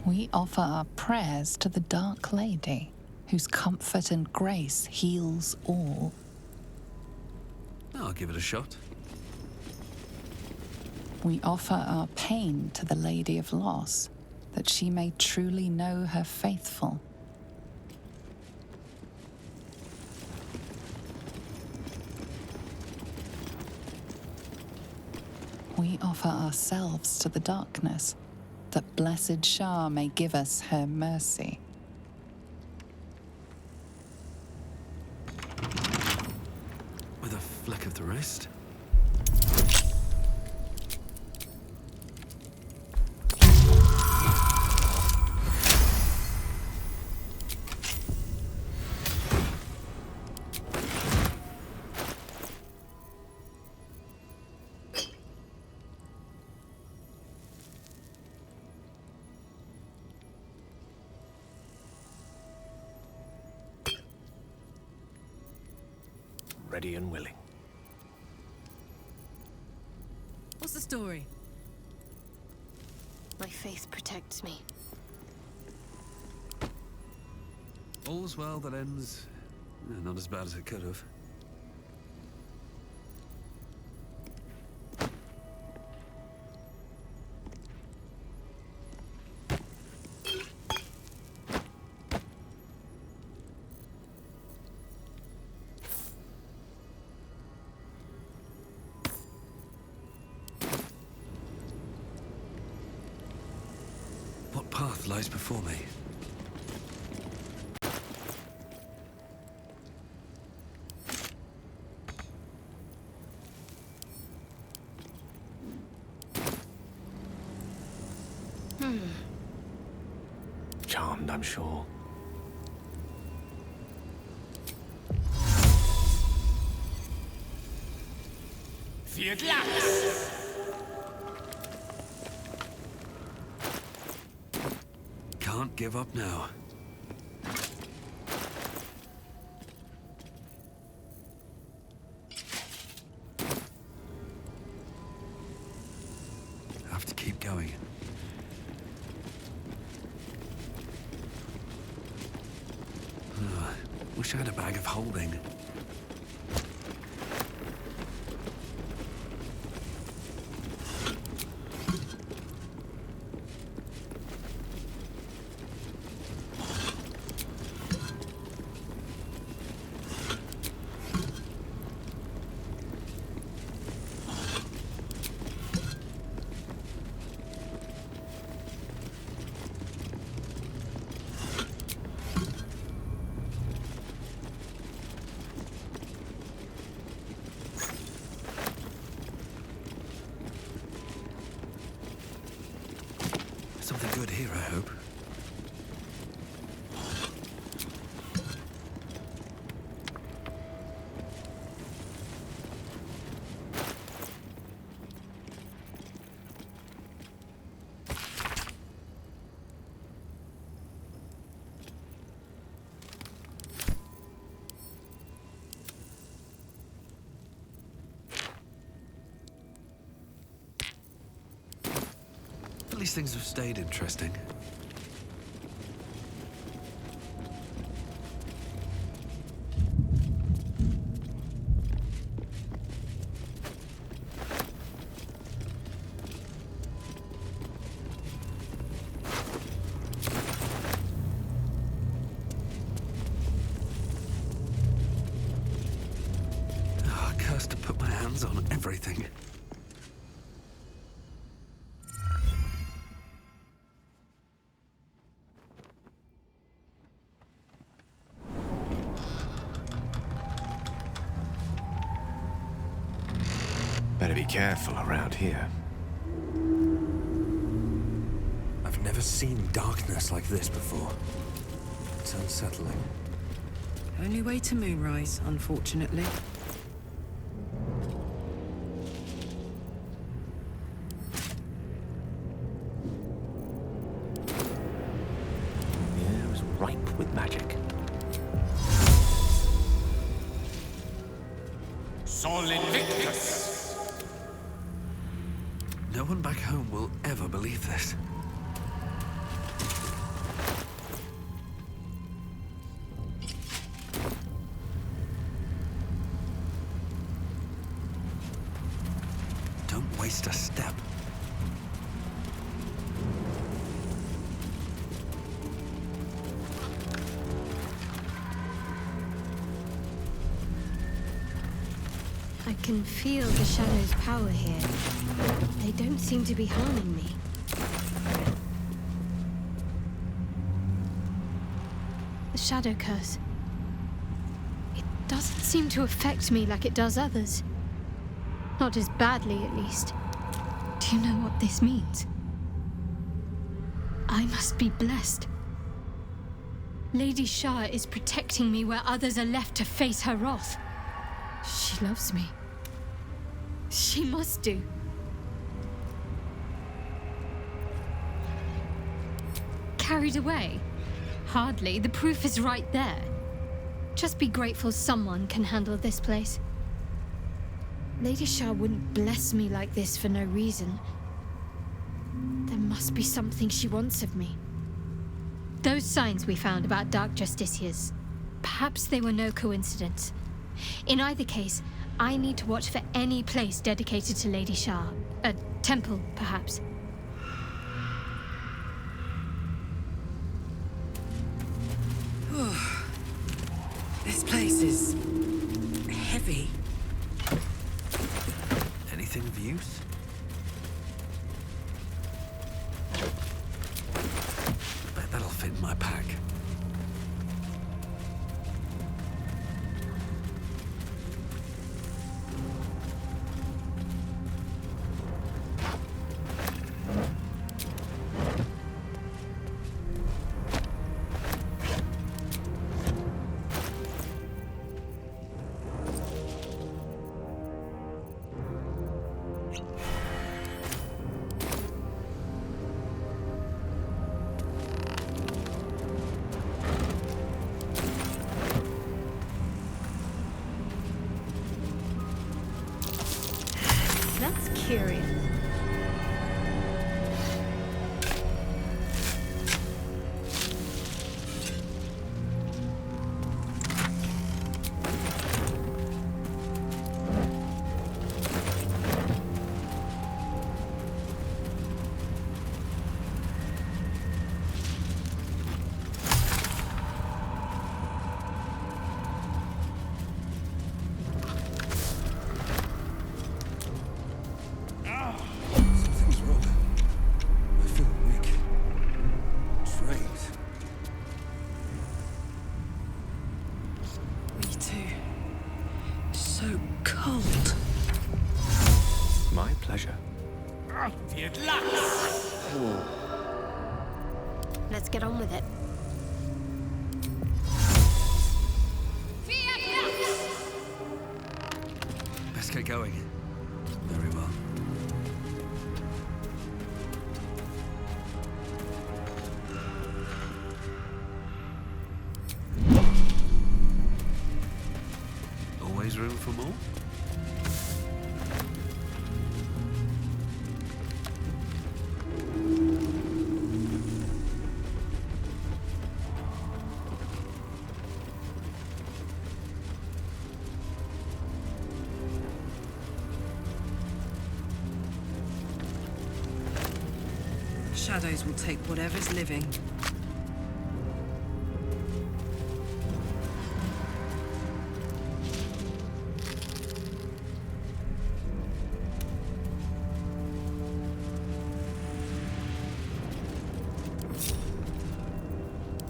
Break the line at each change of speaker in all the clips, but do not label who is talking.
We offer our prayers to the Dark Lady, whose comfort and grace heals all.
I'll give it a shot.
We offer our pain to the Lady of Loss, that she may truly know her faithful. We offer ourselves to the darkness, that blessed Shah may give us her mercy.
With a flick of the wrist.
Ready and willing.
What's the story?
My faith protects me.
All's well that ends not as bad as it could have. What path lies before me?
Charmed, I'm sure.
Can't give up now. Have to keep going. Wish I had a bag of holding. Something good here, I hope. At least things have stayed interesting. Oh, cursed to put my hands on everything.
Better be careful around here.
I've never seen darkness like this before. It's unsettling.
Only way to Moonrise, unfortunately.
The air is ripe with magic.
Sol Invictus!
No one back home will ever believe this. waste a step.
I can feel the shadow's power here. They don't seem to be harming me. The shadow curse. It doesn't seem to affect me like it does others. Not as badly, at least. Do you know what this means? I must be blessed. Lady Shah is protecting me where others are left to face her wrath. She loves me. She must do. Carried away? Hardly. The proof is right there. Just be grateful someone can handle this place. Lady Shah wouldn't bless me like this for no reason. There must be something she wants of me. Those signs we found about Dark Justiciars, perhaps they were no coincidence. In either case, I need to watch for any place dedicated to Lady Shah. A temple, perhaps.
This place is heavy.
Anything of use? Bet that'll fit in my pack.
That's curious.
Something's wrong. I feel weak. Drained.
Me too. So cold.
My pleasure.
Wird Lachs!
Let's get on with it.
Best get going. Very well. Always room for more?
Shadows will take whatever's living.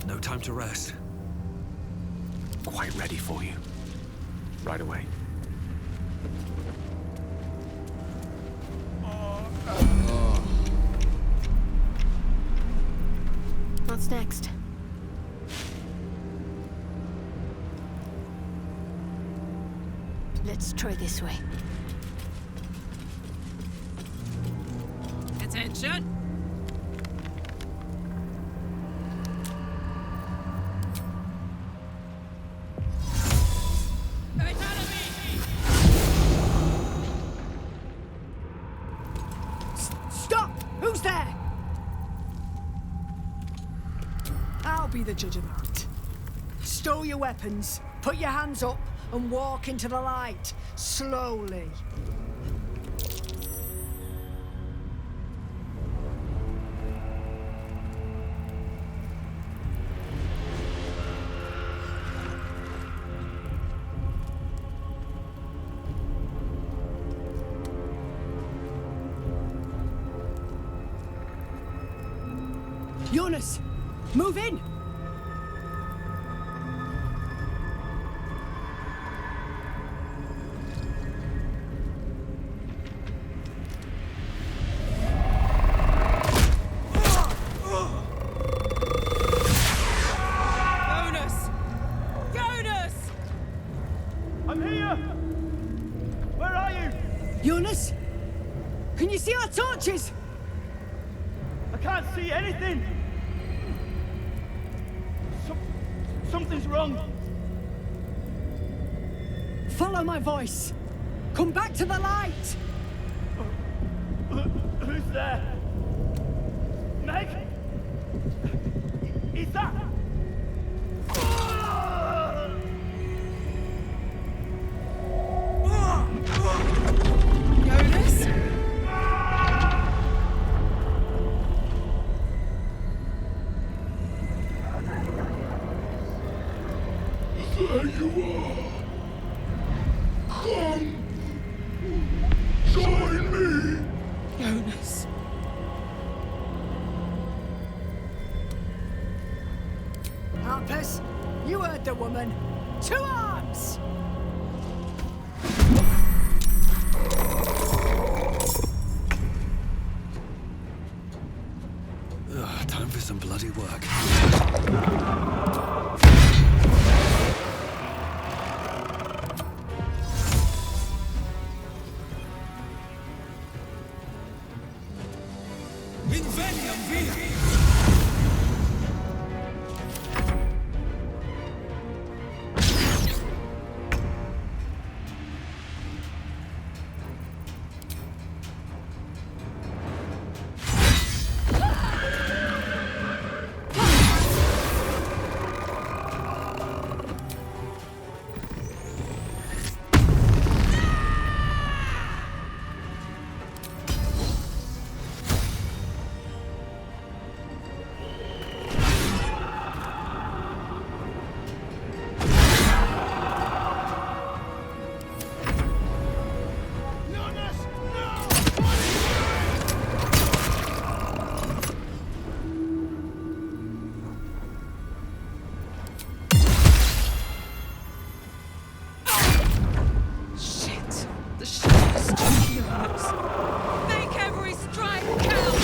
No time to rest.
Quite ready for you. Right away.
What's next? Let's try this way.
Attention!
Stop! Who's there? I'll be the judge of that. Stow your weapons, put your hands up, and walk into the light, slowly. Jonas, move in!
Jonas! Jonas!
I'm here! Where are you?
Jonas? Can you see our torches?
I can't see anything! Something's wrong.
Follow my voice. Come back to the light.
Who's there? Meg? Is that...
Jonas?
There you are. Come. Join me.
Jonas.
Harpers, you heard the woman. To arms!
Ugh, time for some bloody work.
Inveniam via!
Shit. The shot is too Jonas. Make every strike count!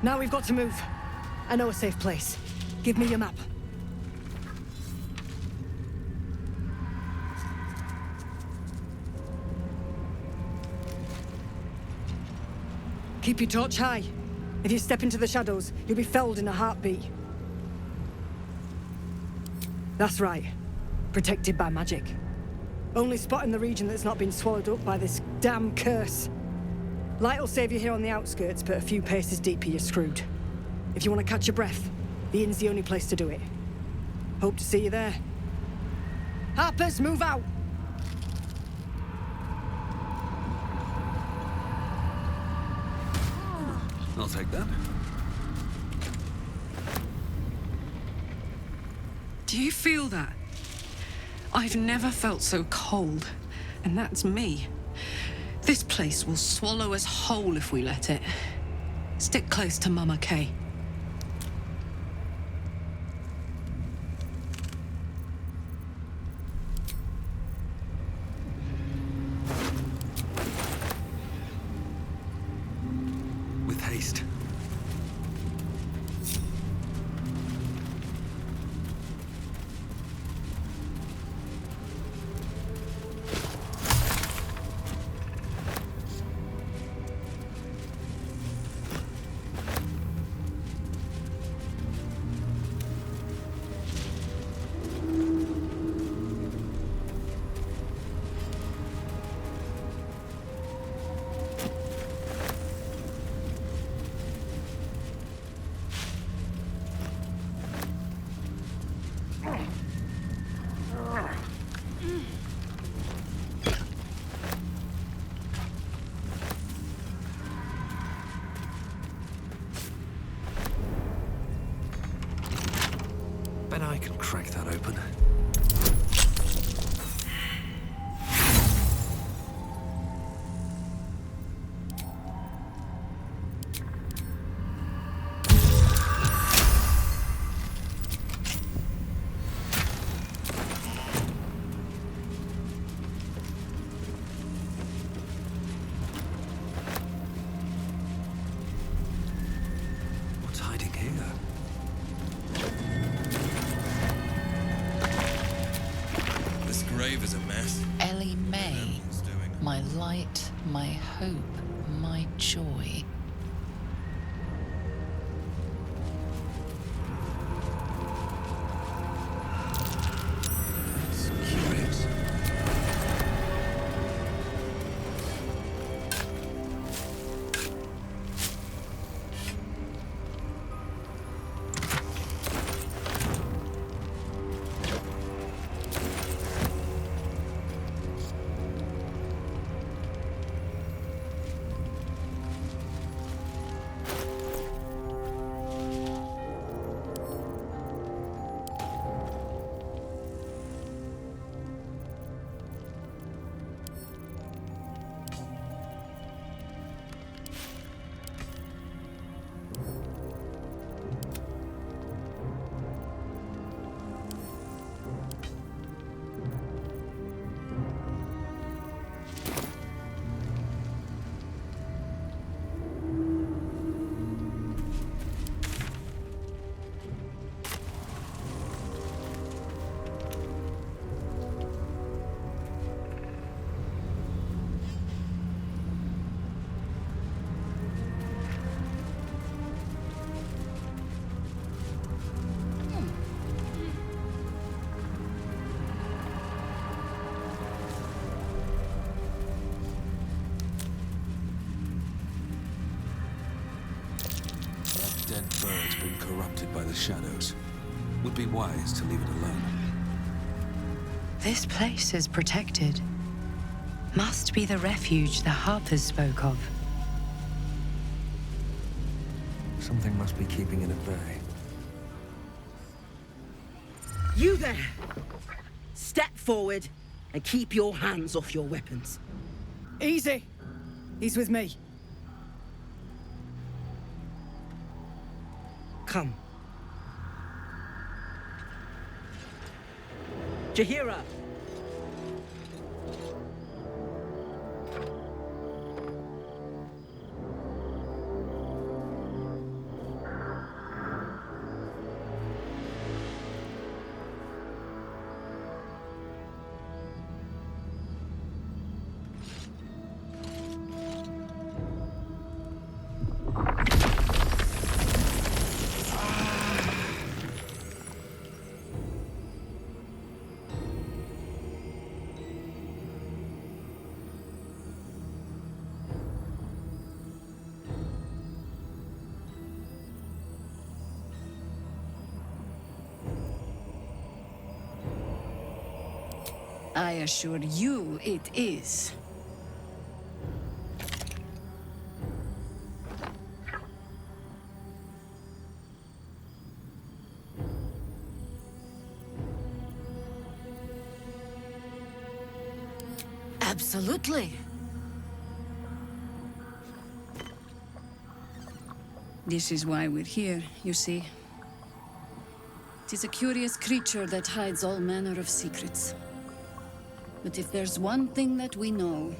Now we've got to move. I know a safe place. Give me your map. Keep your torch high. If you step into the shadows, you'll be felled in a heartbeat. That's right. Protected by magic. Only spot in the region that's not been swallowed up by this damn curse. Light will save you here on the outskirts, but a few paces deeper you're screwed. If you want to catch your breath, the inn's the only place to do it. Hope to see you there. Harpers, move out!
I'll take that.
Do you feel that? I've never felt so cold, and that's me. This place will swallow us whole if we let it. Stick close to Mama Kay.
With haste. Bet I can crack that open. What's hiding here?
Grave is a mess.
Ellie May, my light, my hope, my joy.
It's curious. Dead bird's been corrupted by the shadows. Would be wise to leave it alone.
This place is protected. Must be the refuge the Harpers spoke of.
Something must be keeping it at bay.
You there! Step forward and keep your hands off your weapons.
Easy. He's with me.
Come. Jahira!
I assure you it is. Absolutely. This is why we're here, you see. It is a curious creature that hides all manner of secrets. But if there's one thing that we know,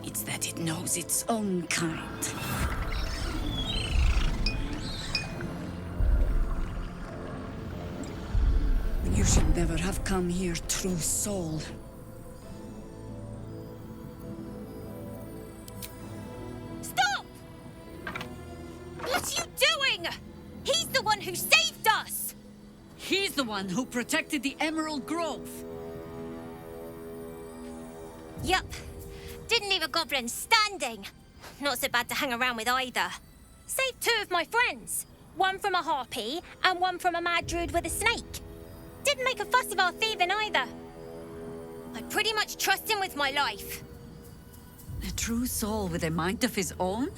it's that it knows its own kind. You should never have come here, true soul.
Stop! What are you doing? He's the one who saved us!
He's the one who protected the Emerald Grove.
Yup. Didn't leave a goblin standing. Not so bad to hang around with either. Saved 2 of my friends. One from a harpy and one from a mad druid with a snake. Didn't make a fuss of our thieving either. I pretty much trust him with my life.
A true soul with a mind of his own?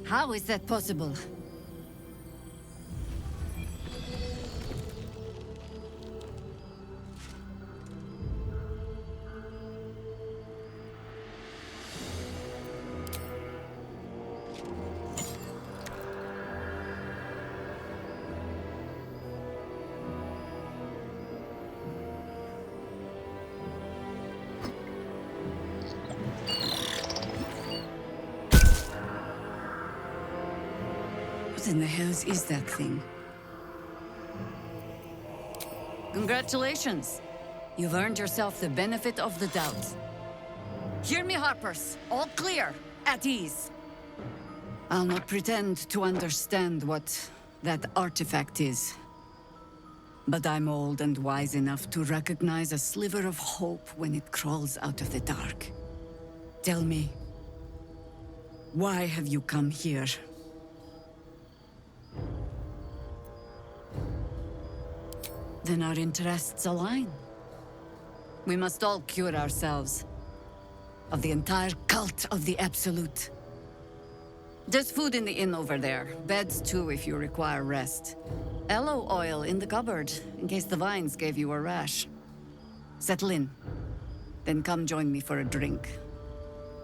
How is that possible? What in the hells is that thing? Congratulations! You've earned yourself the benefit of the doubt. Hear me, Harpers. All clear. At ease. I'll not pretend to understand what that artifact is. But I'm old and wise enough to recognize a sliver of hope when it crawls out of the dark. Tell me, why have you come here? Then our interests align. We must all cure ourselves of the entire cult of the Absolute. There's food in the inn over there. Beds too if you require rest. Aloe oil in the cupboard, in case the vines gave you a rash. Settle in. Then come join me for a drink.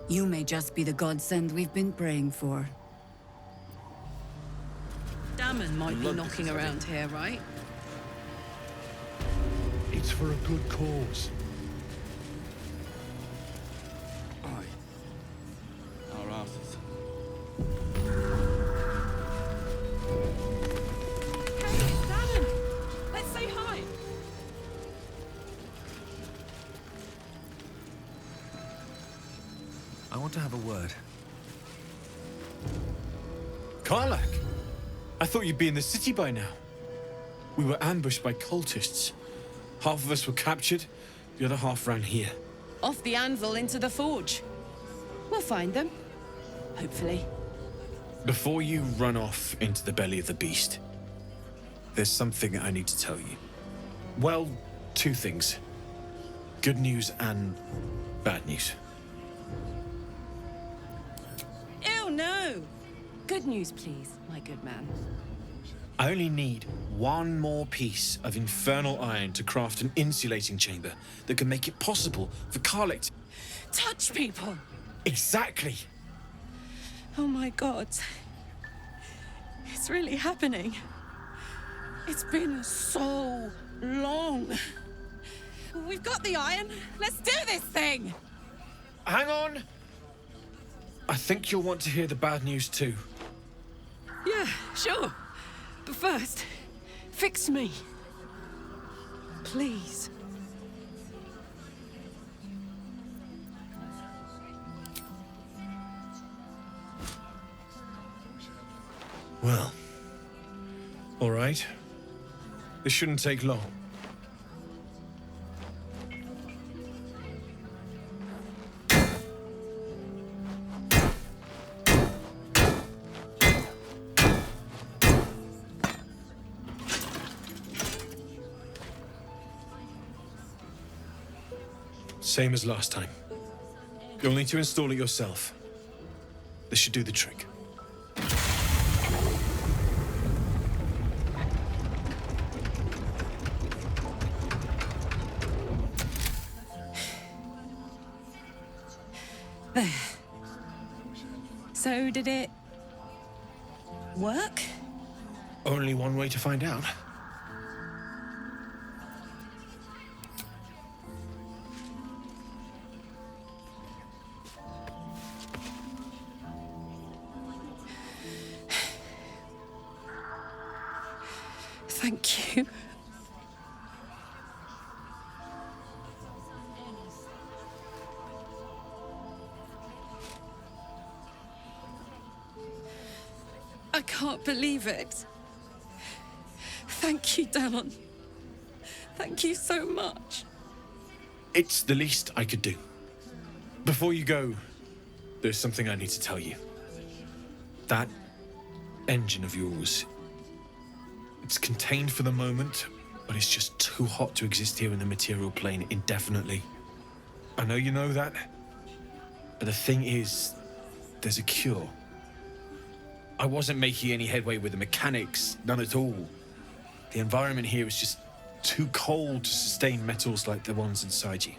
You may just be the godsend we've been praying for.
Damon might be knocking around here, right?
It's for a good cause.
Aye. Our asses.
Hey, it's Damon! Let's say hi!
I want to have a word.
Karlach! I thought you'd be in the city by now. We were ambushed by cultists. Half of us were captured, the other half ran here.
Off the anvil into the forge. We'll find them. Hopefully.
Before you run off into the belly of the beast, there's something I need to tell you. Well, 2 things. Good news and bad news.
Ew, no! Good news, please, my good man.
I only need 1 more piece of infernal iron to craft an insulating chamber that can make it possible for Karlach to...
Touch people!
Exactly!
Oh my god. It's really happening. It's been so long. We've got the iron. Let's do this thing!
Hang on! I think you'll want to hear the bad news too.
Yeah, sure. But first, fix me. Please.
Well, all right. This shouldn't take long. Same as last time. You'll need to install it yourself. This should do the trick.
There. So did it work?
Only one way to find out.
Thank you. I can't believe it. Thank you, Damon. Thank you so much.
It's the least I could do. Before you go, there's something I need to tell you. That engine of yours, it's contained for the moment, but it's just too hot to exist here in the material plane indefinitely. I know you know that, but the thing is, there's a cure. I wasn't making any headway with the mechanics, none at all. The environment here is just too cold to sustain metals like the ones inside you.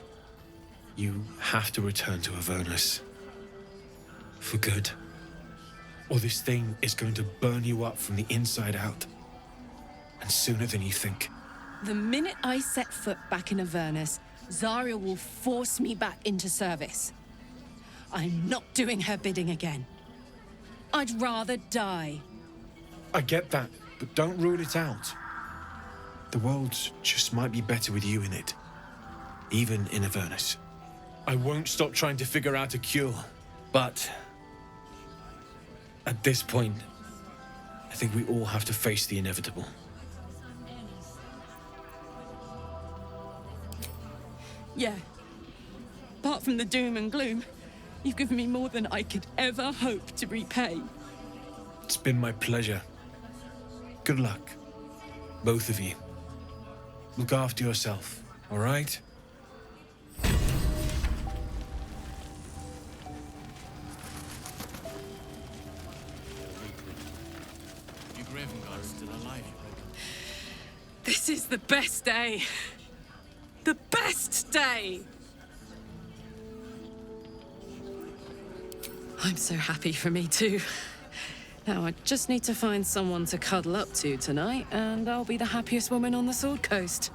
You have to return to Avernus. For good. Or this thing is going to burn you up from the inside out. And sooner than you think.
The minute I set foot back in Avernus, Zarya will force me back into service. I'm not doing her bidding again. I'd rather die.
I get that, but don't rule it out. The world just might be better with you in it. Even in Avernus. I won't stop trying to figure out a cure, but at this point, I think we all have to face the inevitable.
Yeah. Apart from the doom and gloom, you've given me more than I could ever hope to repay.
It's been my pleasure. Good luck, both of you. Look after yourself, all right?
This is the best day. The best day! I'm so happy for me too. Now I just need to find someone to cuddle up to tonight, and I'll be the happiest woman on the Sword Coast.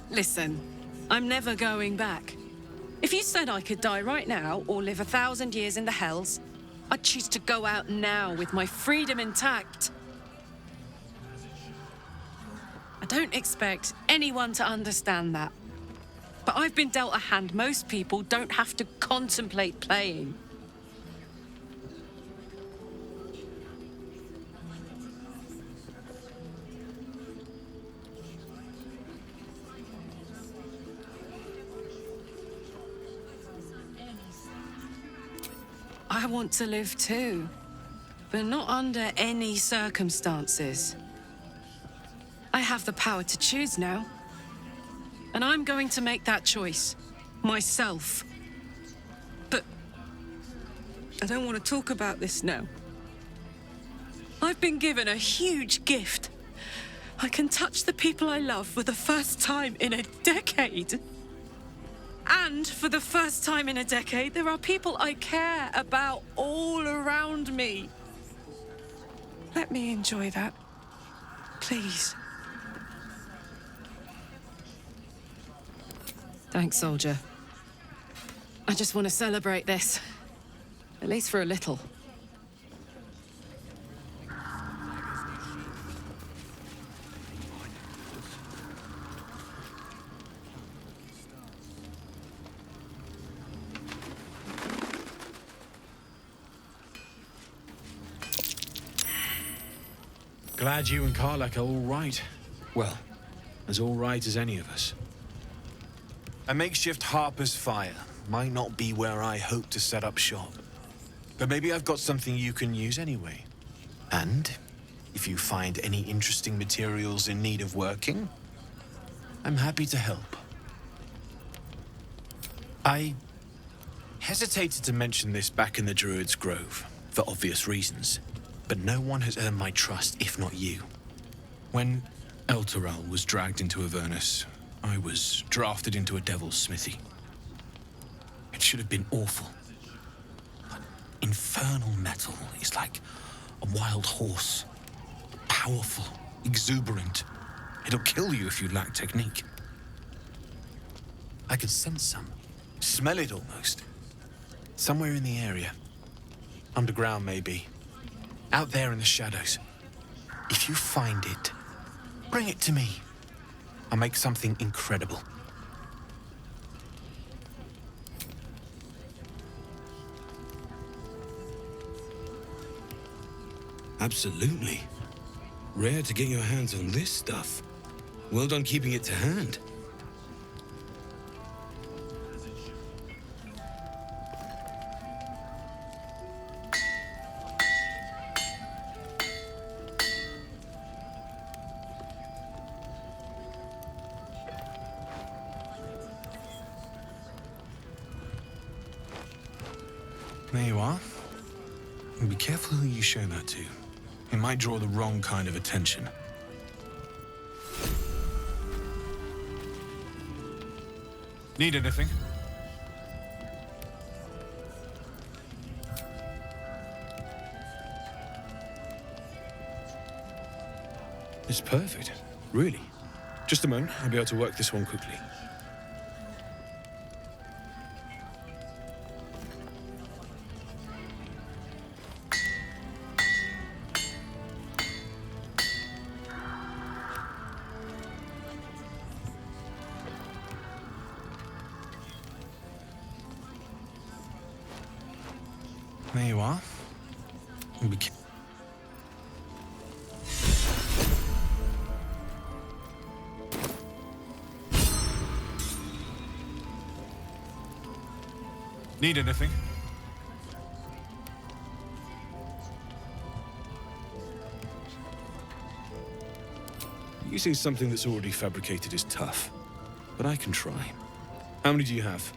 Listen, I'm never going back. If you said I could die right now, or live 1,000 years in the Hells, I'd choose to go out now with my freedom intact. I don't expect anyone to understand that. But I've been dealt a hand most people don't have to contemplate playing. I want to live too, but not under any circumstances. I have the power to choose now. And I'm going to make that choice. Myself. But I don't want to talk about this now. I've been given a huge gift. I can touch the people I love for the first time in a decade. And for the first time in a decade, there are people I care about all around me. Let me enjoy that. Please. Thanks, soldier. I just want to celebrate this. At least for a little.
Glad you and Karlak are all right. Well, as all right as any of us. A makeshift Harper's Fire might not be where I hope to set up shop. But maybe I've got something you can use anyway. And if you find any interesting materials in need of working, I'm happy to help. I hesitated to mention this back in the Druid's Grove, for obvious reasons, but no one has earned my trust if not you. When Elturel was dragged into Avernus, I was drafted into a devil's smithy. It should have been awful. But infernal metal is like a wild horse. Powerful, exuberant. It'll kill you if you lack technique. I could sense some. Smell it almost. Somewhere in the area. Underground, maybe. Out there in the shadows. If you find it, bring it to me. I'll make something incredible.
Absolutely. Rare to get your hands on this stuff. Well done keeping it to hand.
There you are. And be careful who you show that to. It might draw the wrong kind of attention. Need anything? It's perfect. Really. Just a moment. I'll be able to work this one quickly. There you are. Need anything?
Using something that's already fabricated is tough, but I can try. How many do you have?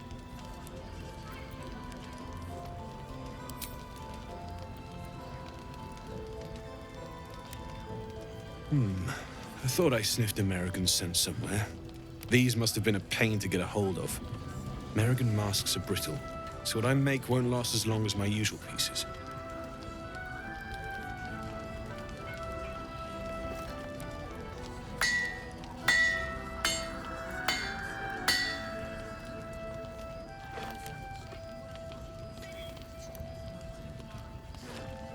I thought I sniffed a Merrigan scent somewhere. These must have been a pain to get a hold of. Merrigan masks are brittle, so what I make won't last as long as my usual pieces.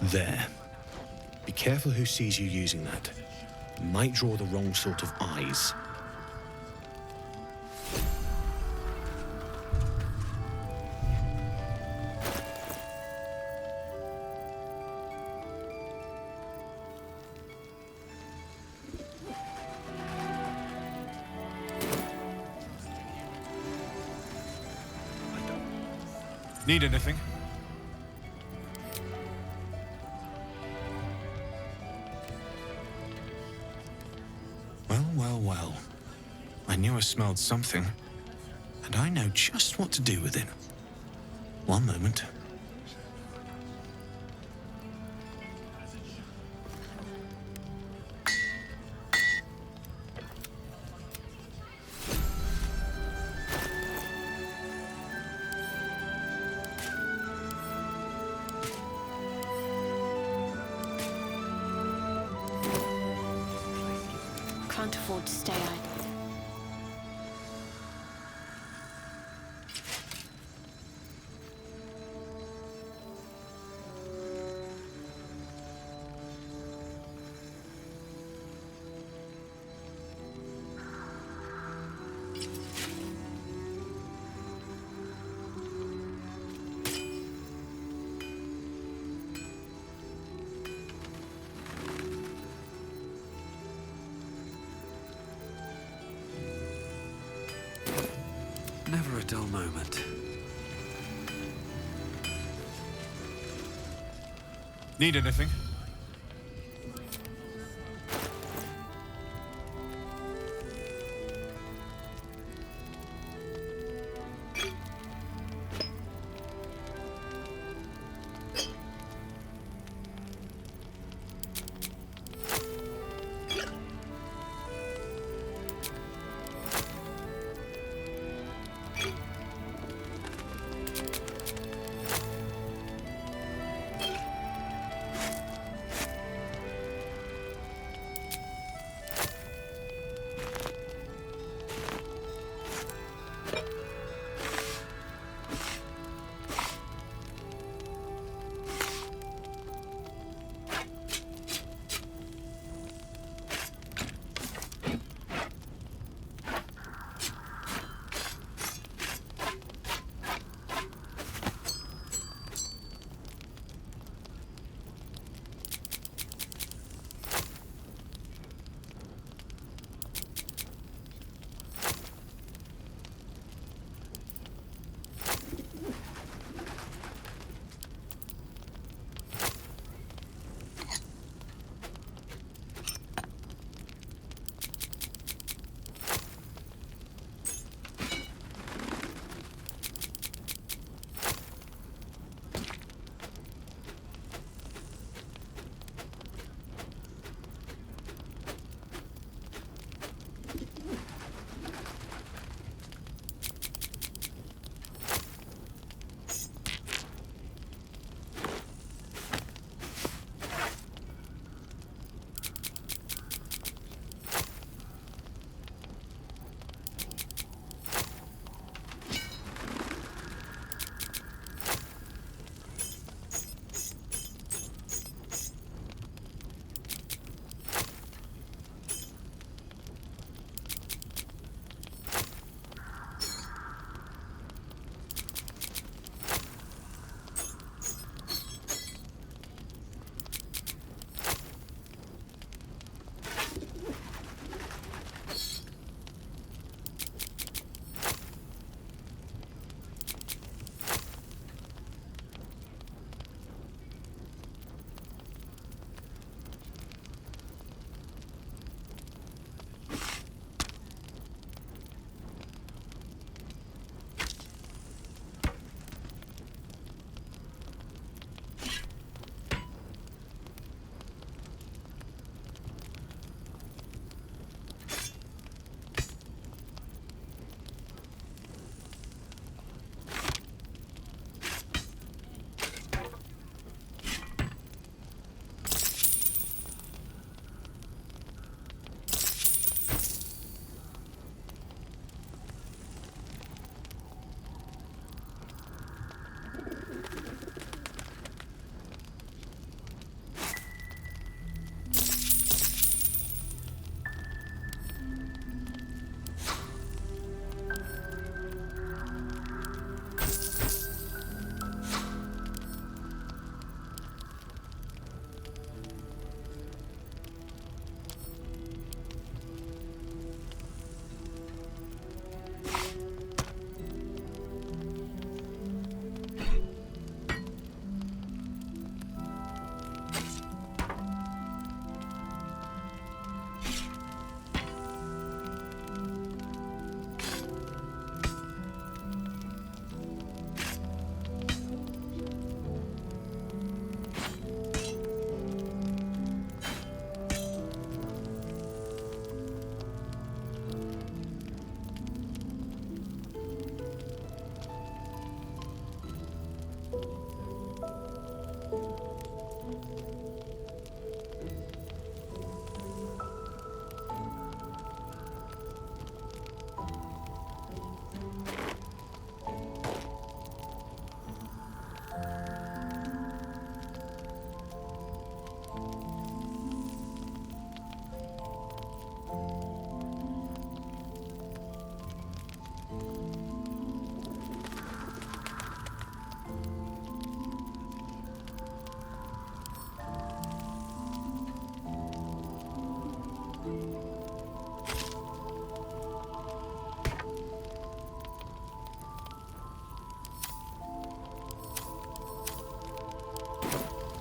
There. Be careful who sees you using that. Might draw the wrong sort of eyes.
Need anything? Well. I knew I smelled something, and I know just what to do with it. One moment.
Can't afford to stay idle.
Never a dull moment.
Need anything?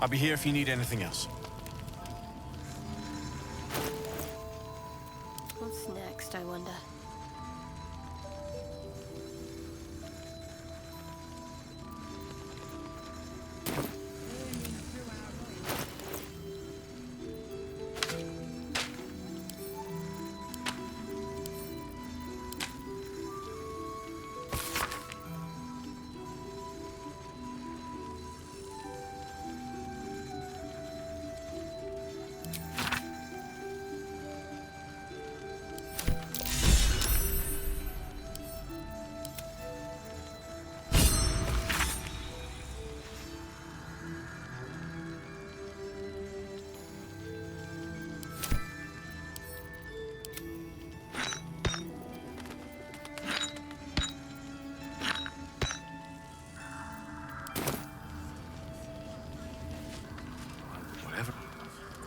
I'll be here if you need anything else.
What's next, I wonder?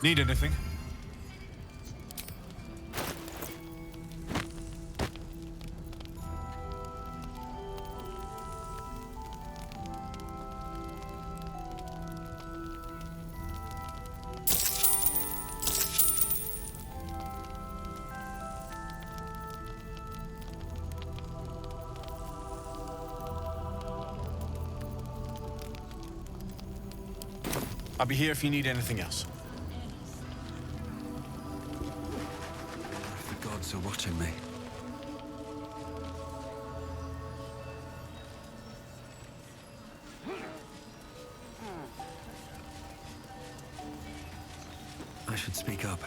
Need anything?
I'll be here if you need anything else.
The gods are watching me. I should speak up.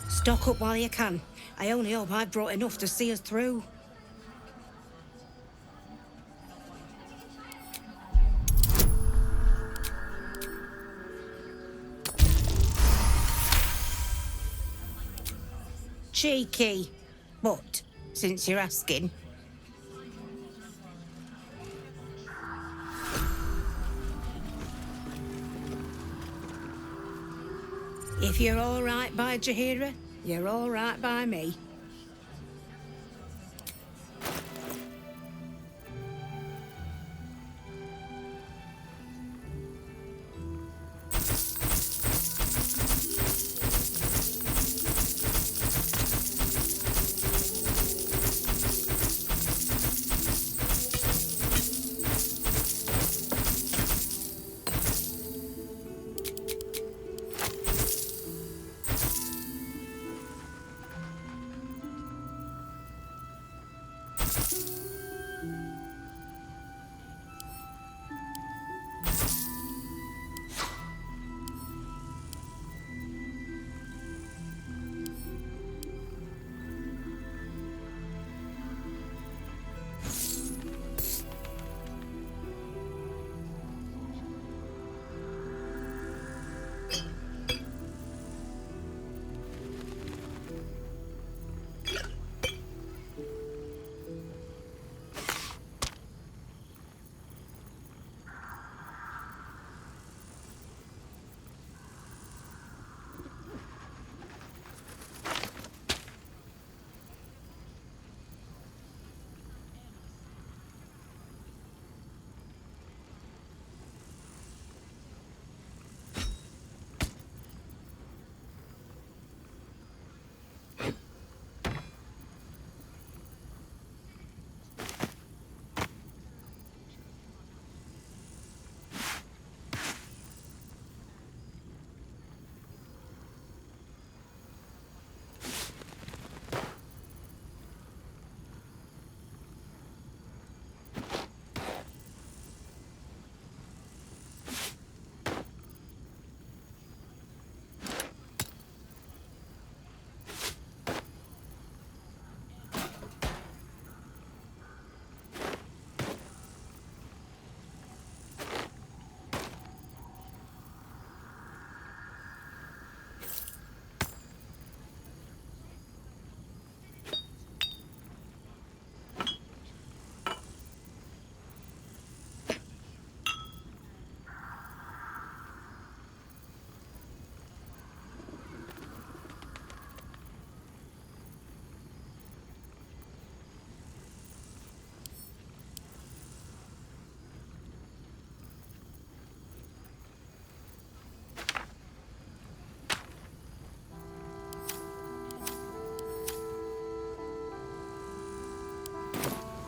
Stock up while you can. I only hope I've brought enough to see us through. Cheeky. But, since you're asking... If you're all right by Jaheira, you're all right by me.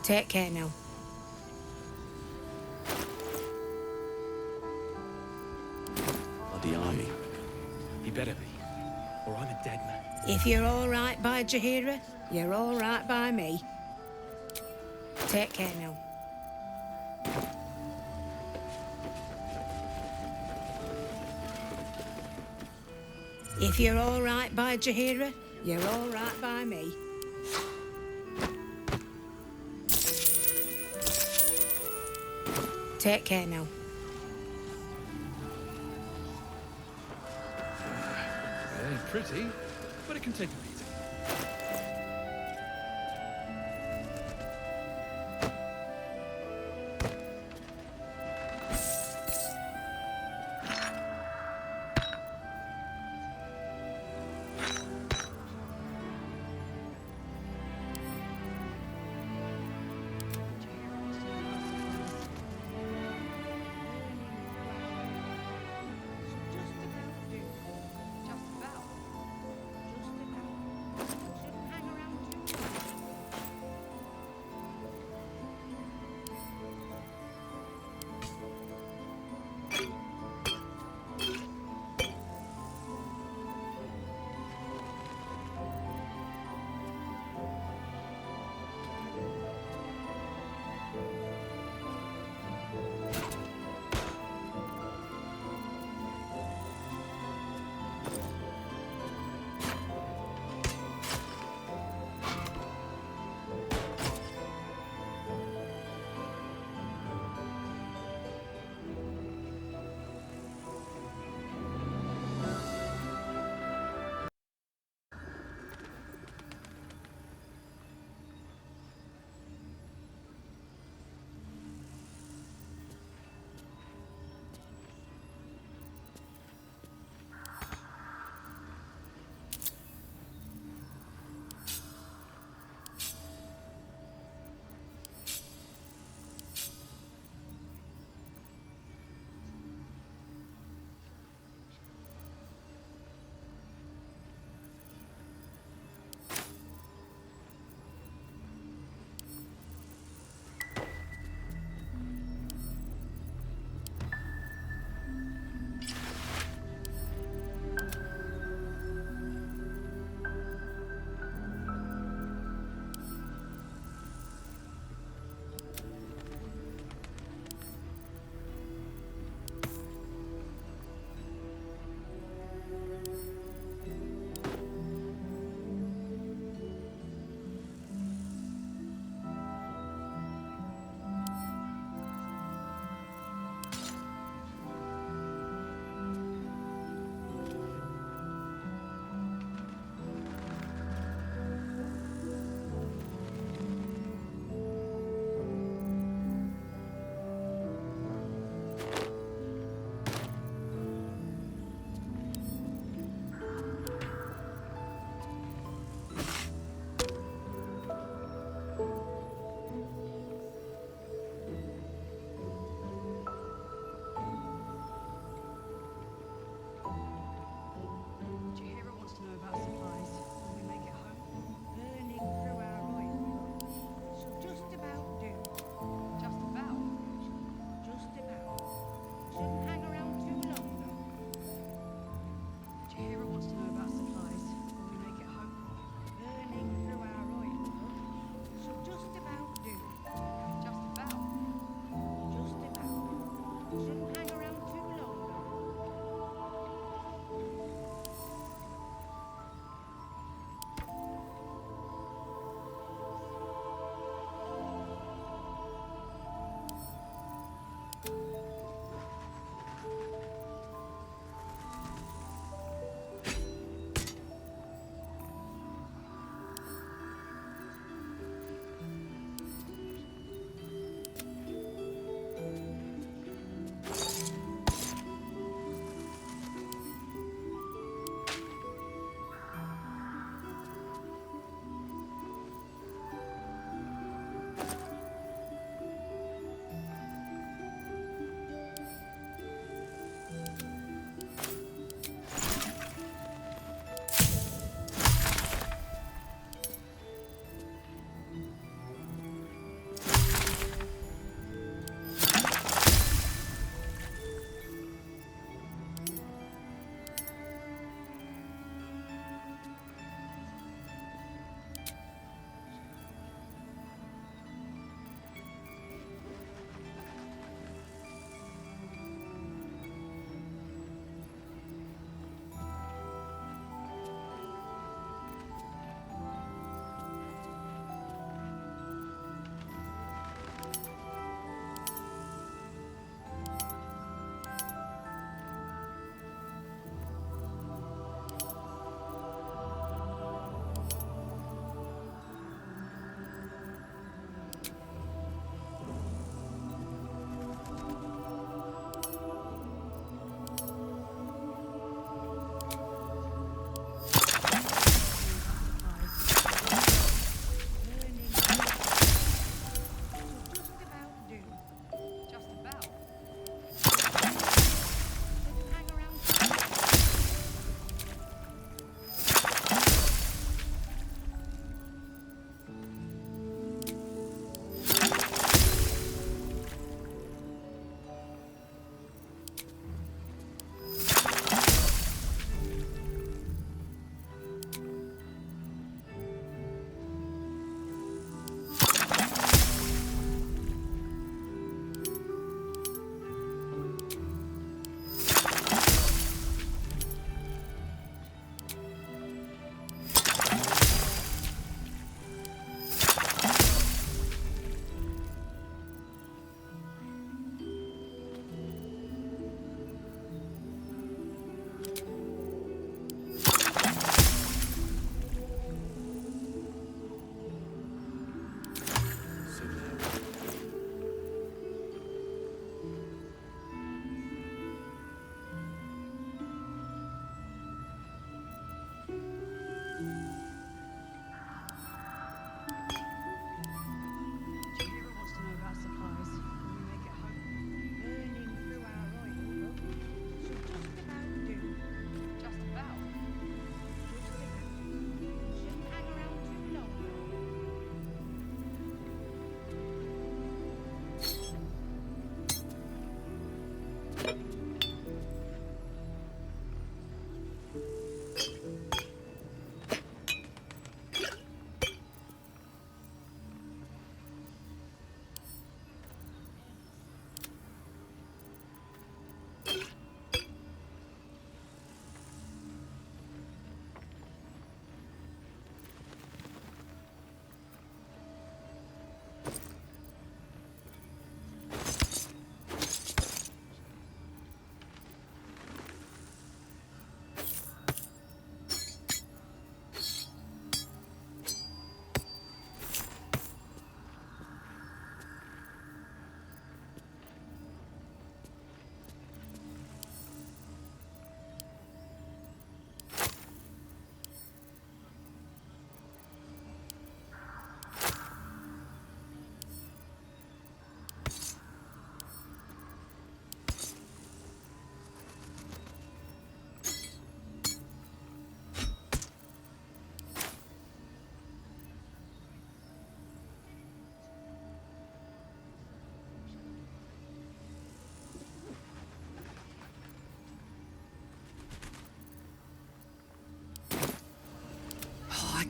Take care now.
Bloody army.
He better be, or I'm a dead man.
If you're all right by Jahira, you're all right by me. Take care now. If you're all right by Jahira, you're all right by me. Take care now.
It ain't pretty, but it can take a beating.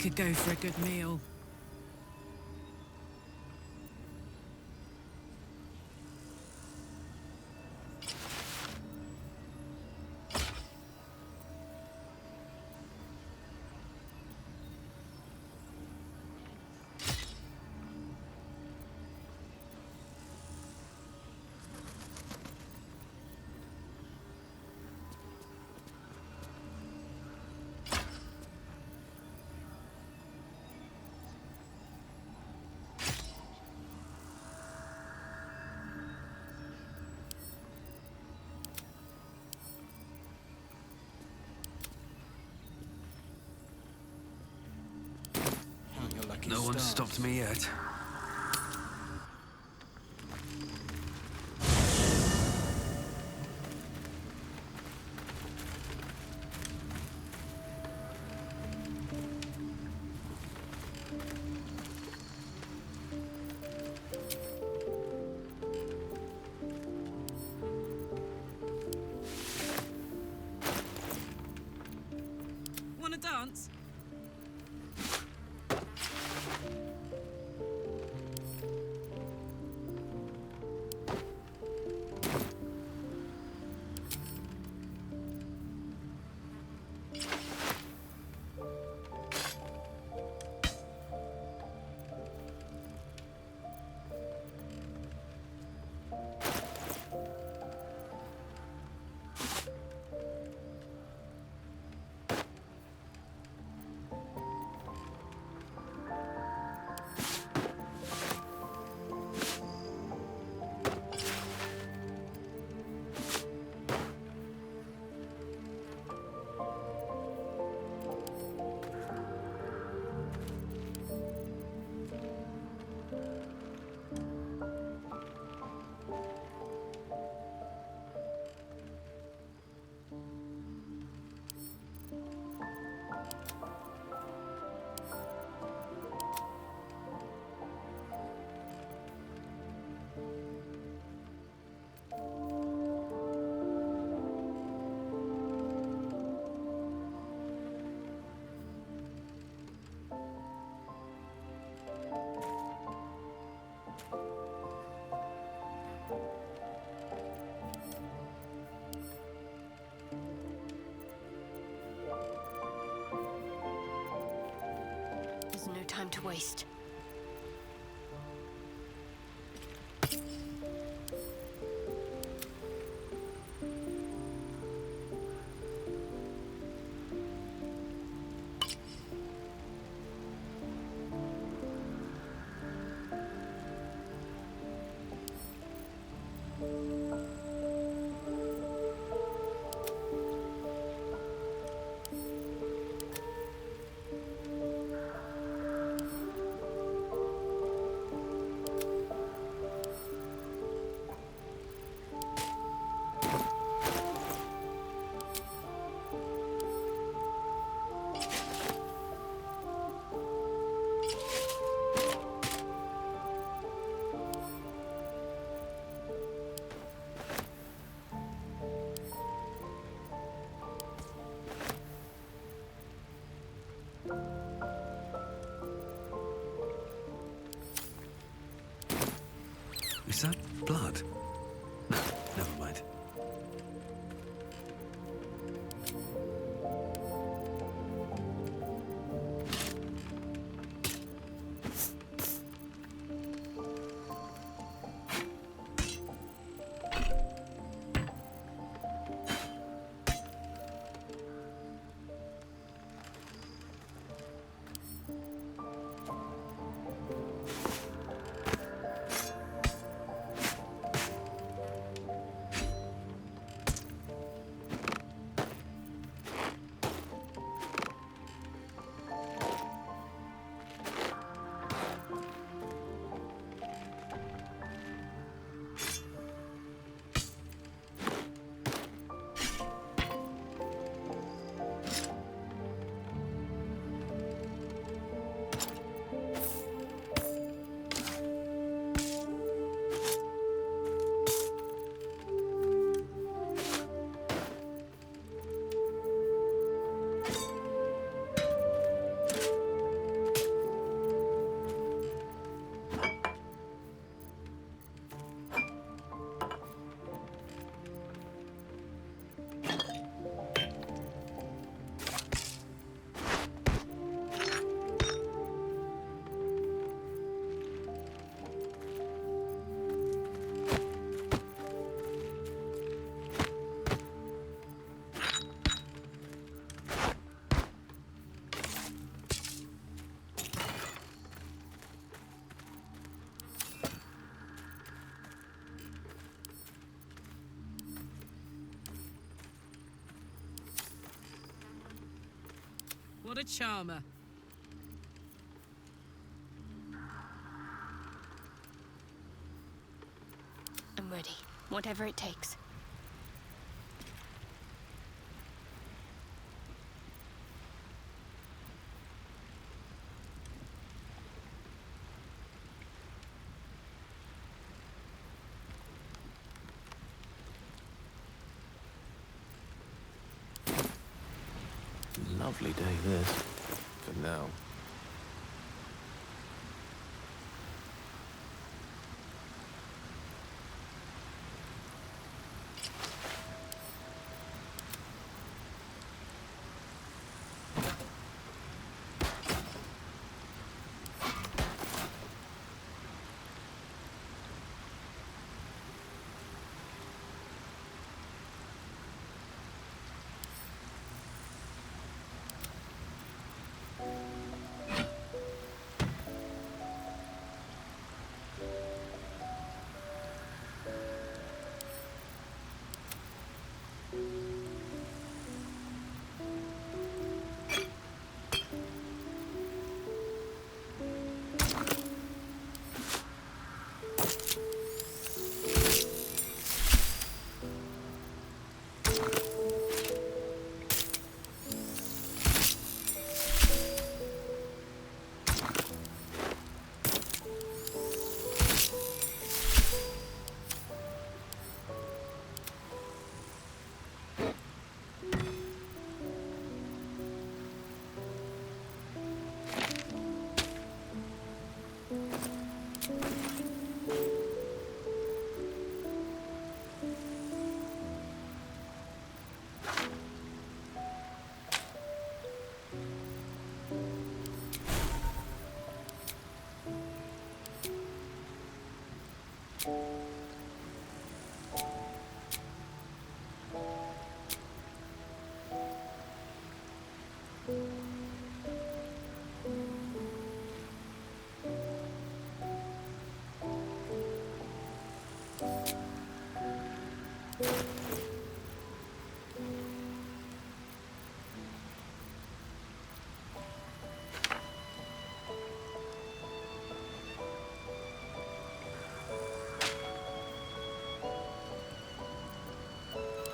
could go for a good meal.
No one's stopped me yet.
Wanna dance?
There's no time to waste.
Is that blood? No, never mind.
What a charmer.
I'm ready. Whatever it takes.
Lovely day this, for now.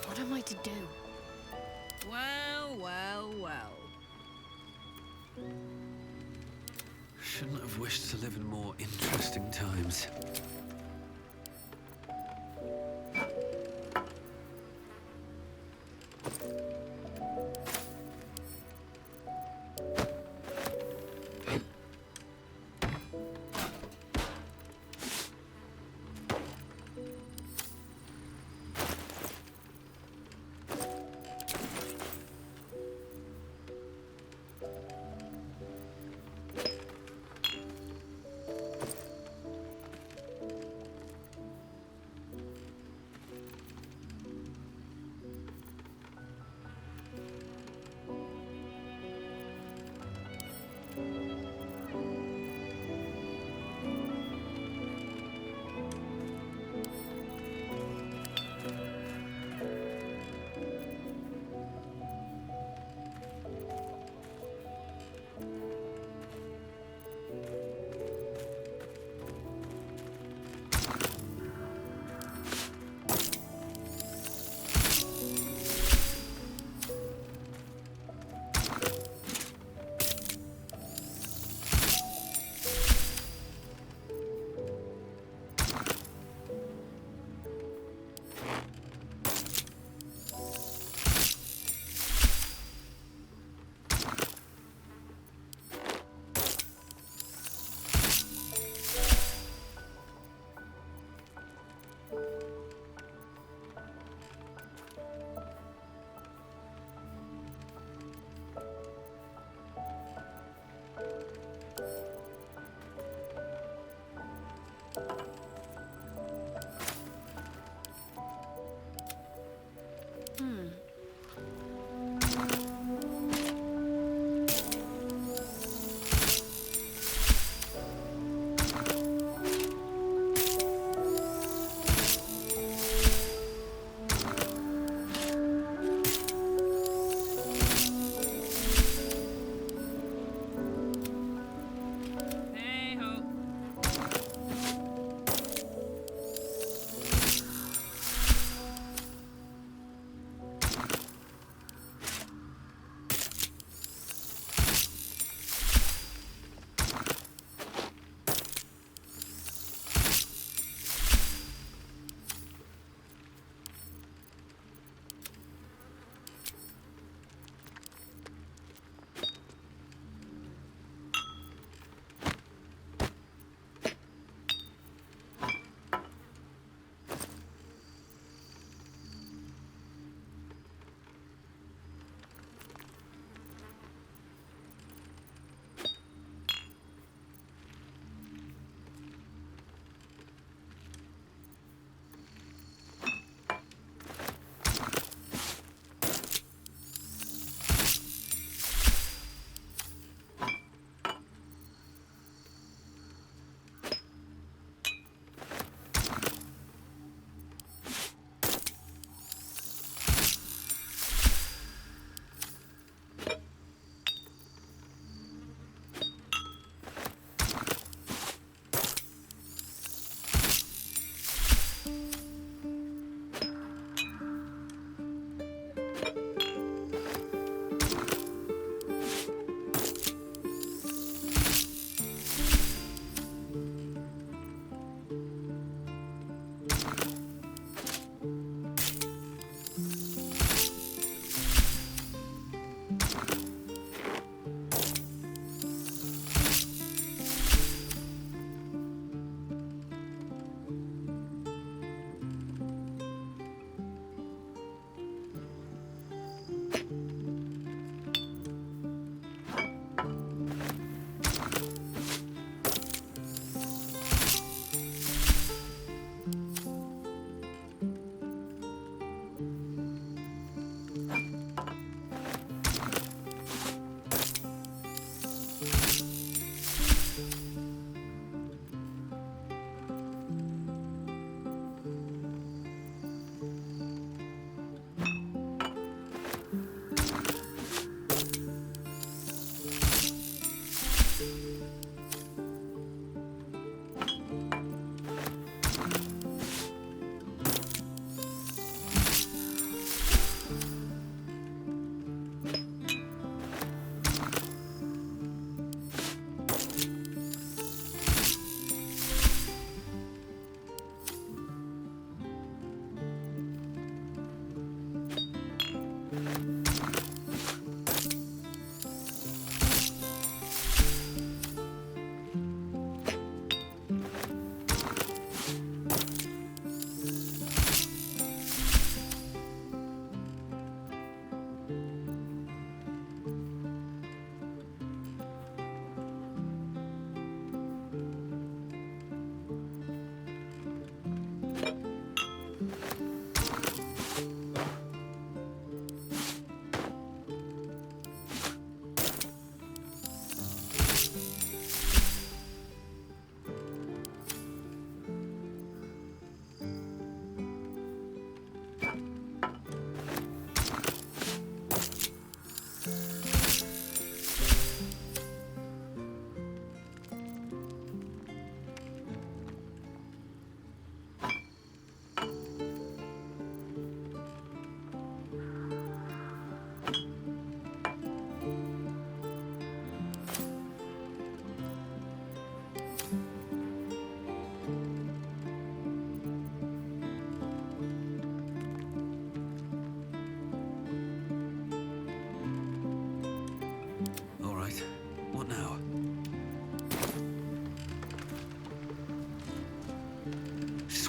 What am I to do?
Well, well, well.
Shouldn't have wished to live in more interesting times.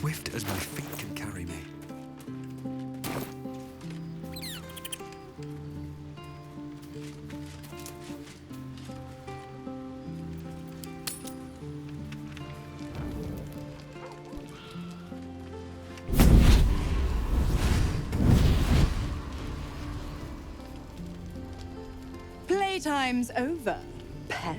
swift as my feet can carry me.
Playtime's over, pet.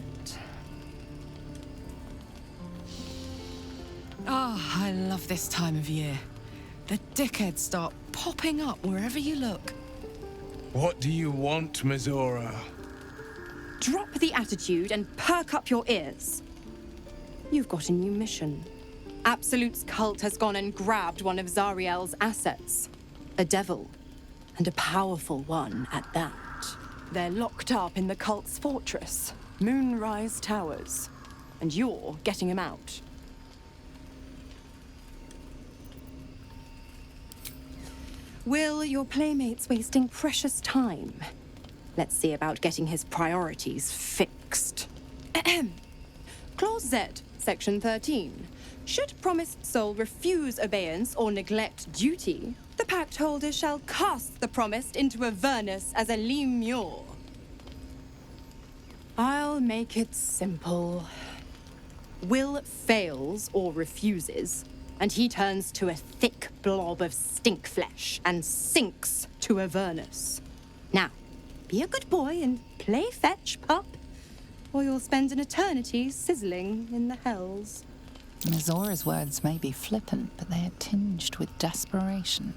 Ah, I love this time of year. The dickheads start popping up wherever you look.
What do you want, Mizora?
Drop the attitude and perk up your ears. You've got a new mission. Absolute's cult has gone and grabbed one of Zariel's assets. A devil. And a powerful one at that. They're locked up in the cult's fortress, Moonrise Towers. And you're getting him out. Will, your playmate's wasting precious time. Let's see about getting his priorities fixed. Clause Z, Section 13. Should promised soul refuse obeyance or neglect duty, the pact holder shall cast the promised into Avernus as a lemure. I'll make it simple. Will fails or refuses, and he turns to a thick blob of stink flesh and sinks to Avernus. Now, be a good boy and play fetch, pup, or you'll spend an eternity sizzling in the hells.
Mizora's words may be flippant, but they are tinged with desperation.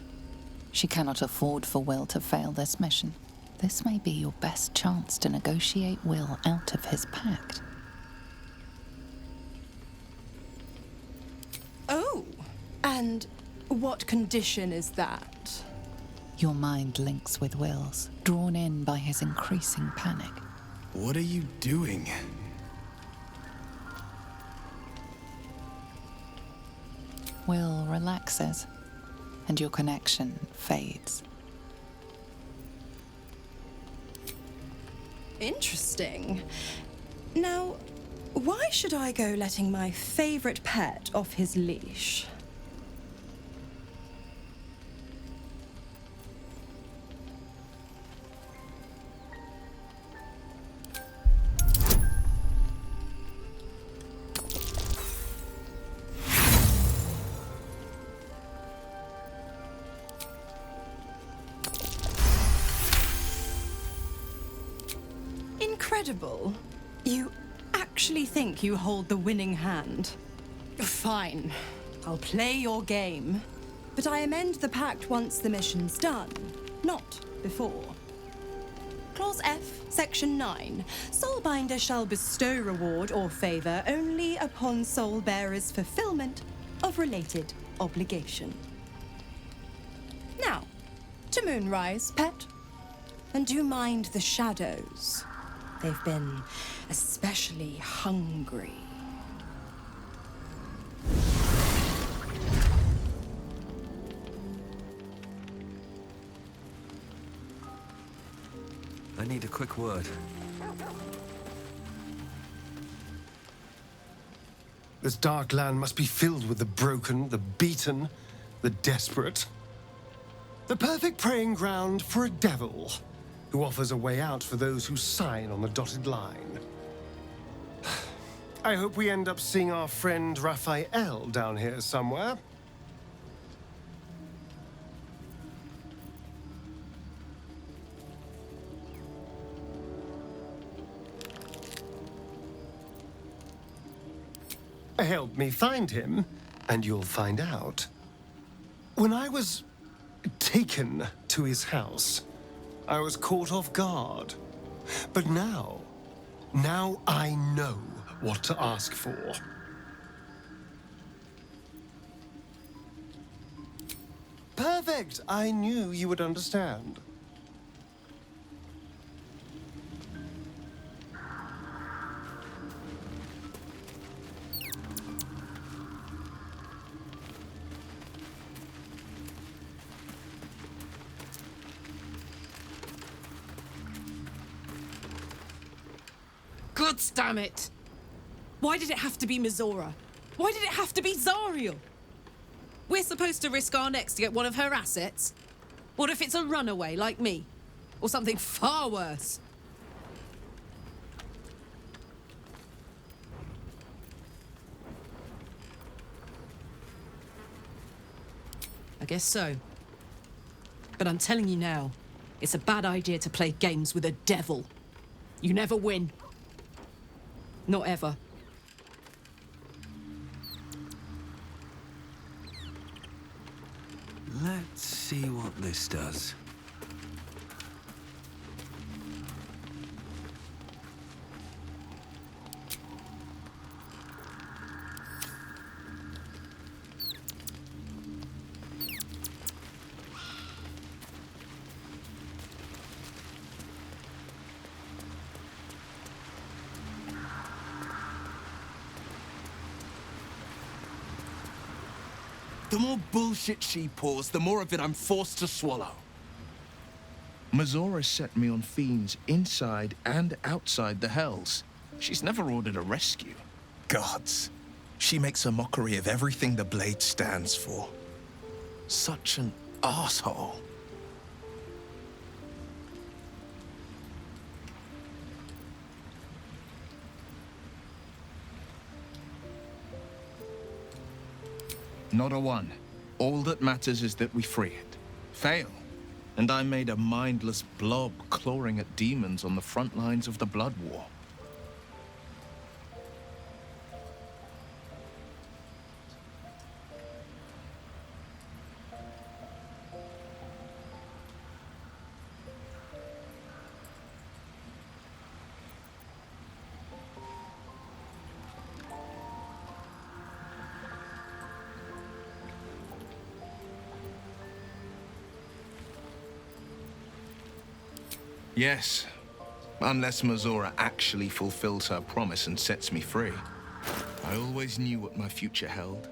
She cannot afford for Will to fail this mission. This may be your best chance to negotiate Will out of his pact.
Oh, and what condition is that?
Your mind links with Will's, drawn in by his increasing panic.
What are you doing?
Will relaxes, and your connection fades.
Interesting. Now, why should I go letting my favorite pet off his leash? Incredible. You actually think you hold the winning hand? Fine. I'll play your game. But I amend the pact once the mission's done, not before. Clause F, Section 9. Soulbinder shall bestow reward or favor only upon soul bearer's fulfillment of related obligation. Now, to Moonrise, pet. And do mind the shadows. They've been especially hungry.
I need a quick word.
This dark land must be filled with the broken, the beaten, the desperate. The perfect preying ground for a devil who offers a way out for those who sign on the dotted line. I hope we end up seeing our friend Raphael down here somewhere. Help me find him, and you'll find out. When I was taken to his house, I was caught off guard. But now I know what to ask for. Perfect! I knew you would understand.
God damn it! Why did it have to be Mizora? Why did it have to be Zariel?
We're supposed to risk our necks to get one of her assets? What if it's a runaway like me? Or something far worse? I guess so. But I'm telling you now, it's a bad idea to play games with a devil. You never win. Not ever.
Let's see what this does.
The more bullshit she pours, the more of it I'm forced to swallow. Mizora set me on fiends inside and outside the Hells. She's never ordered a rescue. Gods. She makes a mockery of everything the Blade stands for. Such an asshole. Not a one. All that matters is that we free it. Fail, and I'm made a mindless blob clawing at demons on the front lines of the Blood War. Yes, unless Mizora actually fulfills her promise and sets me free. I always knew what my future held,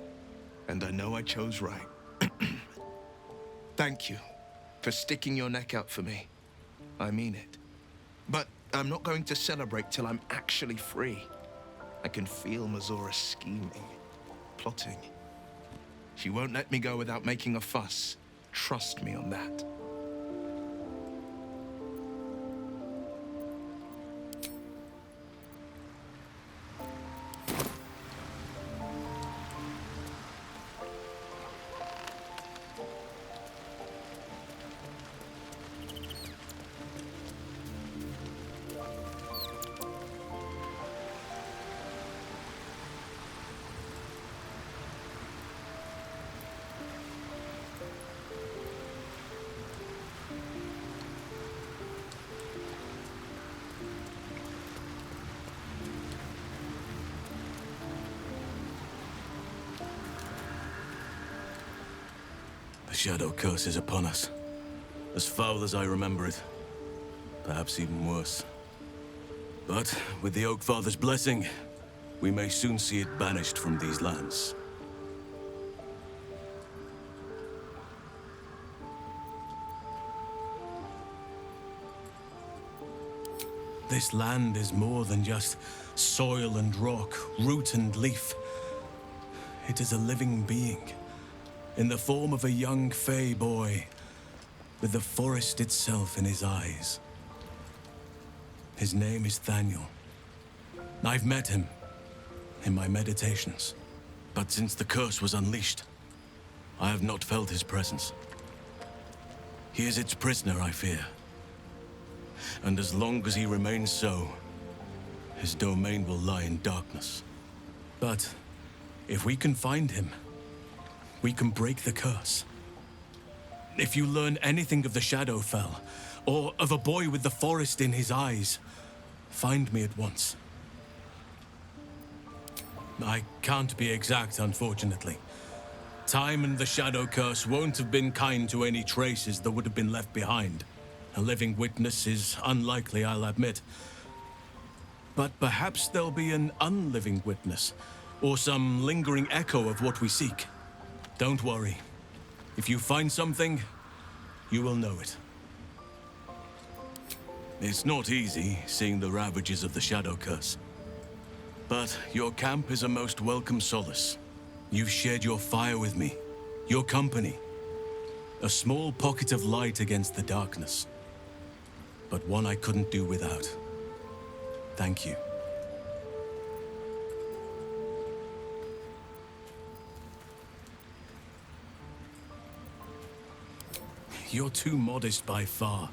and I know I chose right. Thank you for sticking your neck out for me. I mean it. But I'm not going to celebrate till I'm actually free. I can feel Mizora scheming, plotting. She won't let me go without making a fuss. Trust me on that.
The Shadow Curse is upon us. As foul as I remember it. Perhaps even worse. But with the Oak Father's blessing, we may soon see it banished from these lands. This land is more than just soil and rock, root and leaf. It is a living being, in the form of a young Fey boy, with the forest itself in his eyes. His name is Thaniel. I've met him in my meditations, but since the curse was unleashed, I have not felt his presence. He is its prisoner, I fear. And as long as he remains so, his domain will lie in darkness. But if we can find him, we can break the curse. If you learn anything of the Shadowfell, or of a boy with the forest in his eyes, find me at once. I can't be exact, unfortunately. Time and the Shadow Curse won't have been kind to any traces that would have been left behind. A living witness is unlikely, I'll admit. But perhaps there'll be an unliving witness, or some lingering echo of what we seek. Don't worry. If you find something, you will know it. It's not easy, seeing the ravages of the Shadow Curse. But your camp is a most welcome solace. You've shared your fire with me, Your company. A small pocket of light against the darkness. But one I couldn't do without. Thank you. You're too modest by far.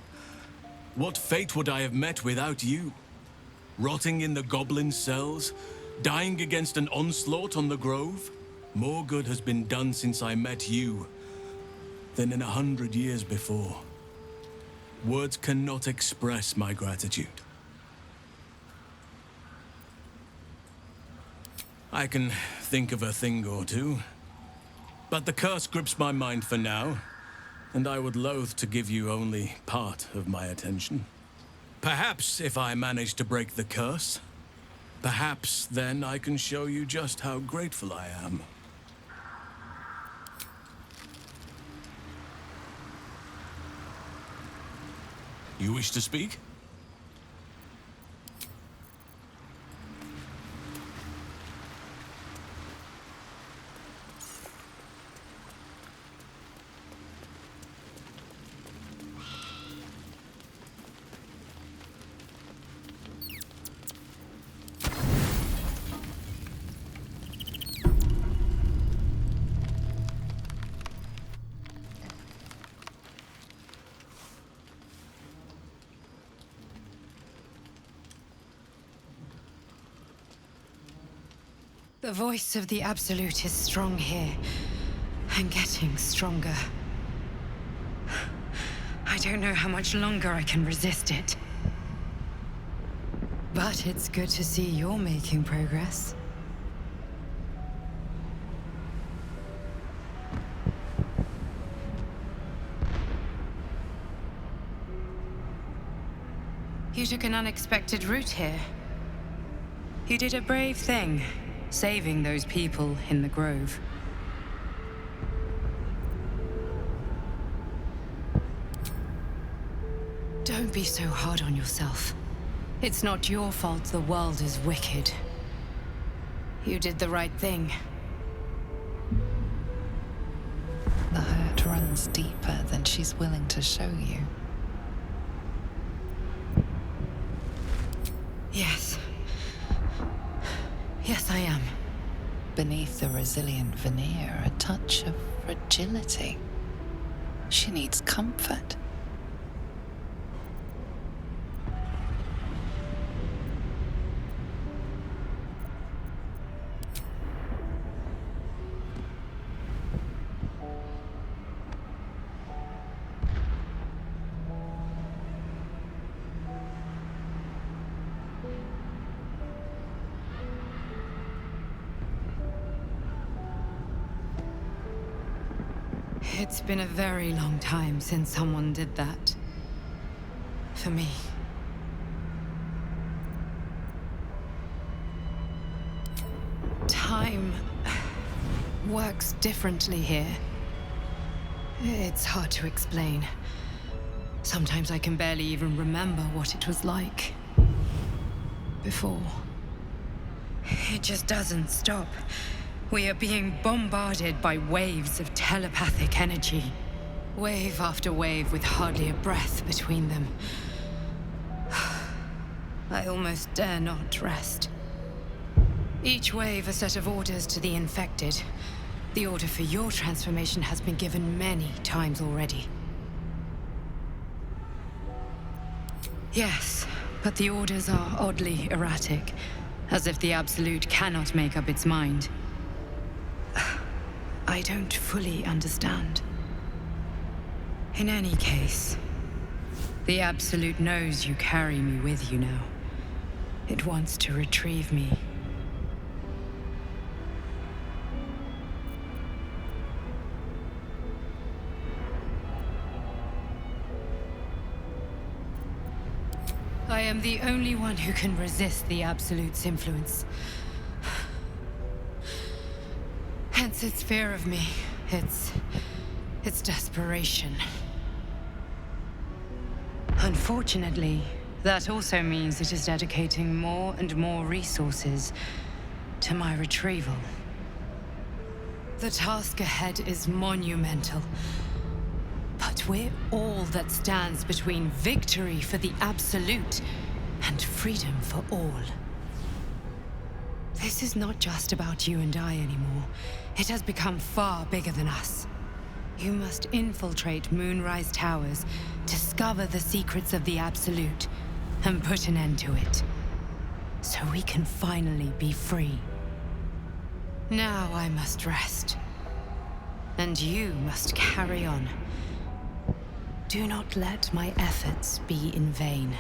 What fate would I have met without you? Rotting in the goblin cells? Dying against an onslaught on the grove? More good has been done since I met you than in 100 years before. Words cannot express my gratitude. I can think of a thing or two, but the curse grips my mind for now, and I would loathe to give you only part of my attention. Perhaps if I manage to break the curse, perhaps then I can show you just how grateful I am. You wish to speak?
The voice of the Absolute is strong here, and getting stronger. I don't know how much longer I can resist it. But it's good to see you're making progress. You took an unexpected route here. You did a brave thing. Saving those people in the grove. Don't be so hard on yourself. It's not your fault the world is wicked. You did the right thing.
The hurt runs deeper than she's willing to show you.
Yes. Yes, I am.
Beneath the resilient veneer, a touch of fragility. She needs comfort.
It's been a very long time since someone did that. For me. Time works differently here. It's hard to explain. Sometimes I can barely even remember what it was like before. It just doesn't stop. We are being bombarded by waves of telepathic energy. Wave after wave with hardly a breath between them. I almost dare not rest. Each wave a set of orders to the infected. The order for your transformation has been given many times already. Yes, but the orders are oddly erratic, as if the Absolute cannot make up its mind. I don't fully understand. In any case, the Absolute knows you carry me with you now. It wants to retrieve me. I am the only one who can resist the Absolute's influence. Hence its fear of me, its desperation. Unfortunately, that also means it is dedicating more and more resources to my retrieval. The task ahead is monumental. But we're all that stands between victory for the Absolute and freedom for all. This is not just about you and I anymore. It has become far bigger than us. You must infiltrate Moonrise Towers, discover the secrets of the Absolute, and put an end to it. So we can finally be free. Now I must rest. And you must carry on. Do not let my efforts be in vain.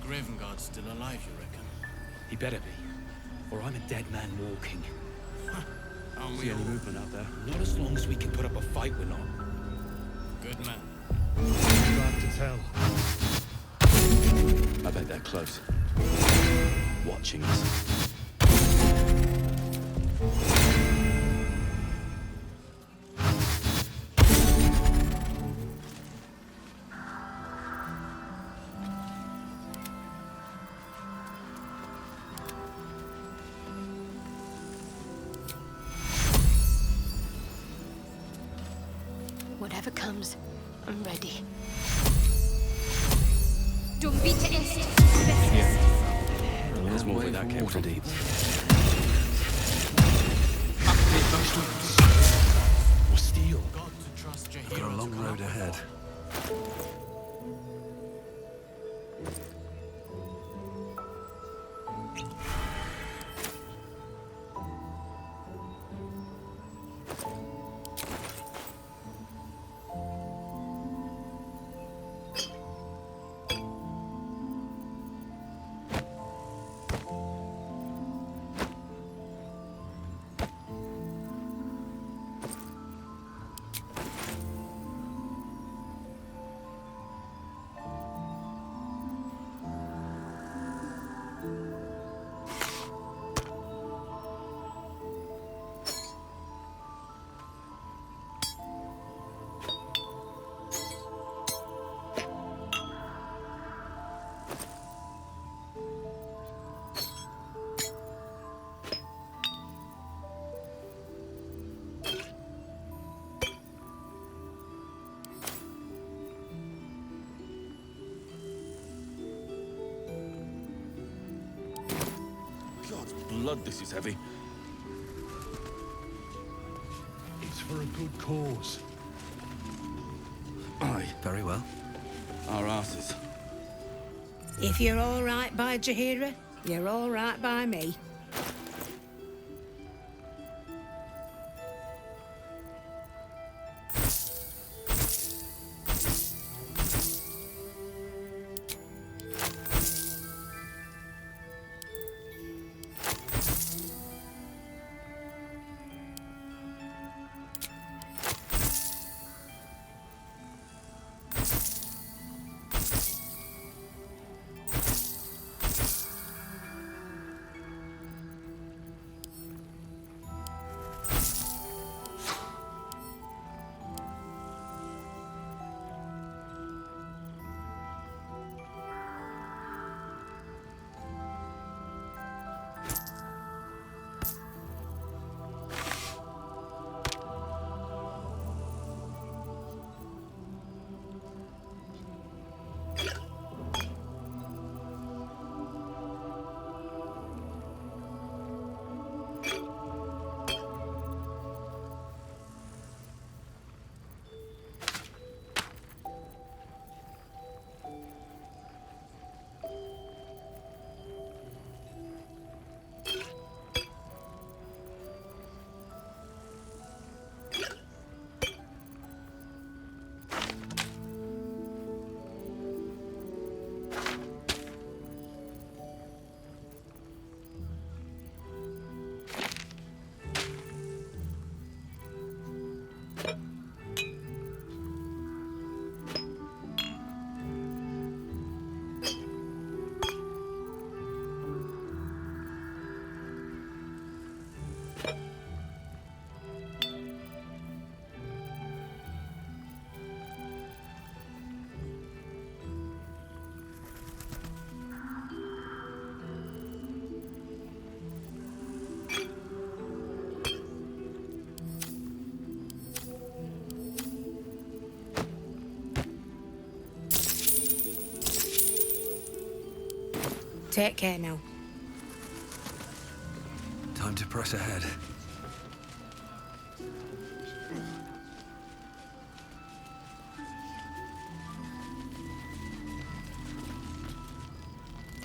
Gravenguard's still alive, you reckon?
He better be, or I'm a dead man walking.
Aren't
See
we
any
all?
movement out there? Not as long as we can put up a fight, we're not.
Good man.
Hard to tell. I bet they're close. Watching us.
Whatever comes, I'm ready.
There's more where that came from. Deep.
Or steel.
I've got a long road ahead.
Blood, this is heavy.
It's for a good cause.
Aye.
Very well.
Our asses.
If you're all right by Jaheira, you're all right by me. Take care now.
Time to press ahead.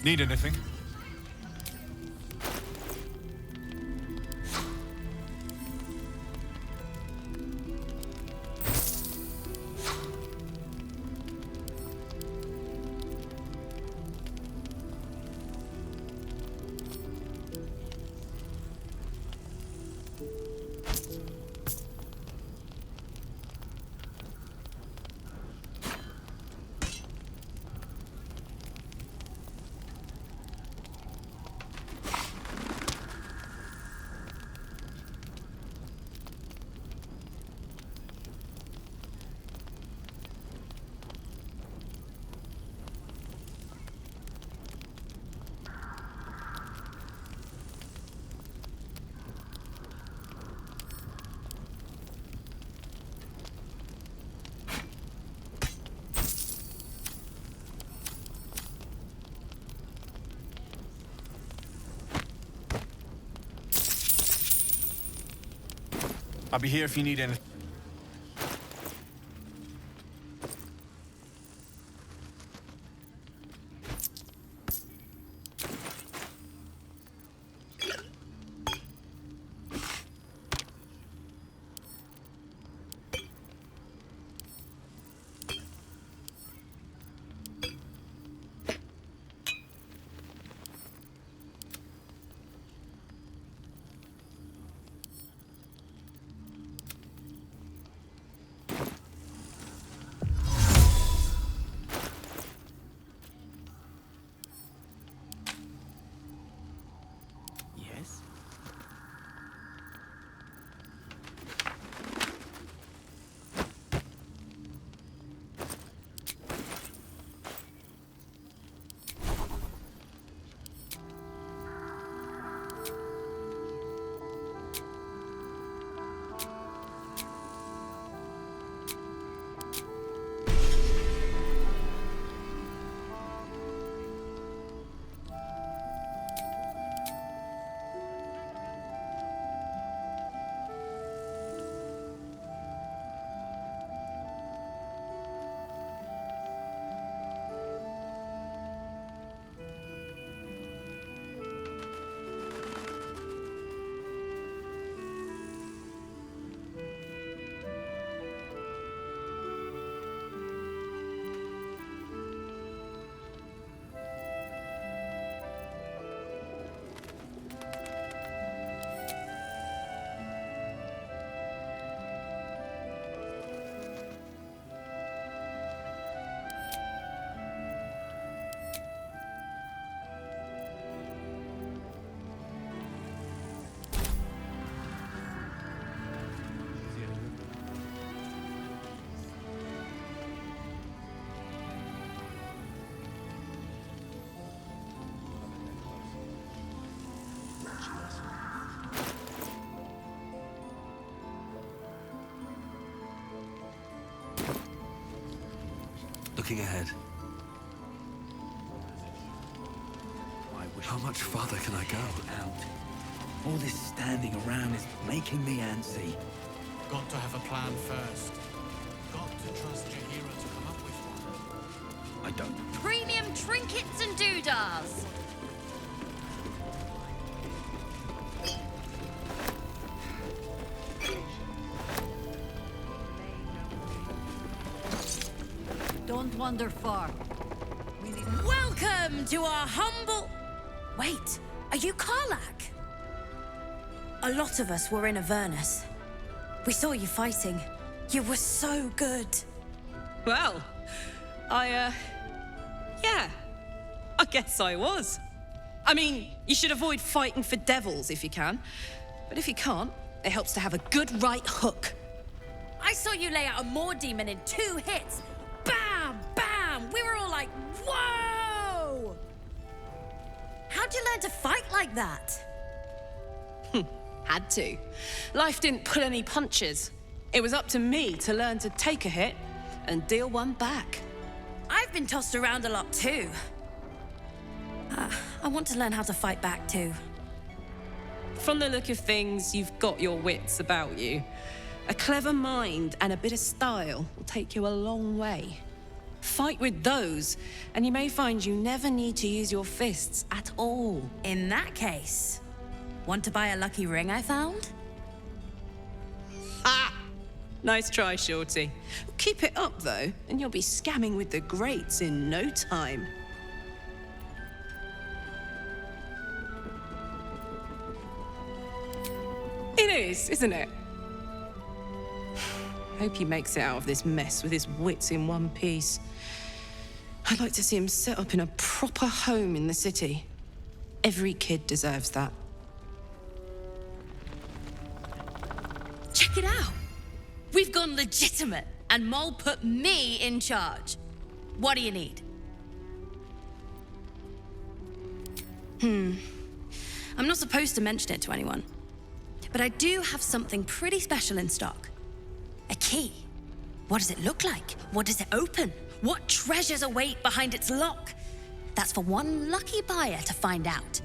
Need anything? I'll be here if you need anything.
Looking ahead. How much farther can I go?
Out. All this standing around is making me antsy.
Got to have a plan first. Got to trust Jaheira to come up with one.
I don't.
Premium trinkets and doodahs.
Don't wander far.
Welcome to our humble... Wait, are you Karlach? A lot of us were in Avernus. We saw you fighting. You were so good.
Well, yeah, I guess I was. I mean, you should avoid fighting for devils if you can. But if you can't, it helps to have a good right hook.
I saw you lay out a Moor demon in 2 hits. Bam! Bam! We were all like, whoa! How'd you learn to fight like that?
Had to. Life didn't pull any punches. It was up to me to learn to take a hit and deal one back.
I've been tossed around a lot too.
I want to learn how to fight back too.
From the look of things, you've got your wits about you. A clever mind and a bit of style will take you a long way. Fight with those, and you may find you never need to use your fists at all.
In that case, want to buy a lucky ring I found?
Ha! Nice try, Shorty. Keep it up, though, and you'll be scamming with the greats in no time. It is, isn't it? Hope he makes it out of this mess with his wits in one piece. I'd like to see him set up in a proper home in the city. Every kid deserves that.
Check it out. We've gone legitimate, and Mole put me in charge. What do you need? I'm not supposed to mention it to anyone, but I do have something pretty special in stock. A key. What does it look like? What does it open? What treasures await behind its lock? That's for one lucky buyer to find out.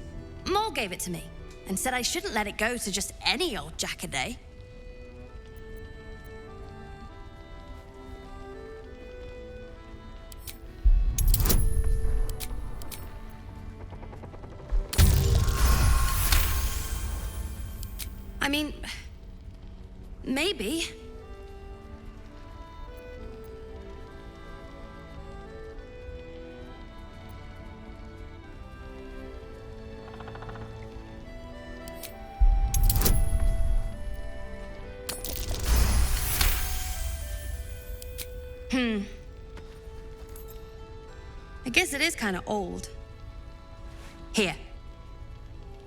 Mole gave it to me and said I shouldn't let it go to just any old jackaday. I mean, maybe. I guess it is kind of old. Here.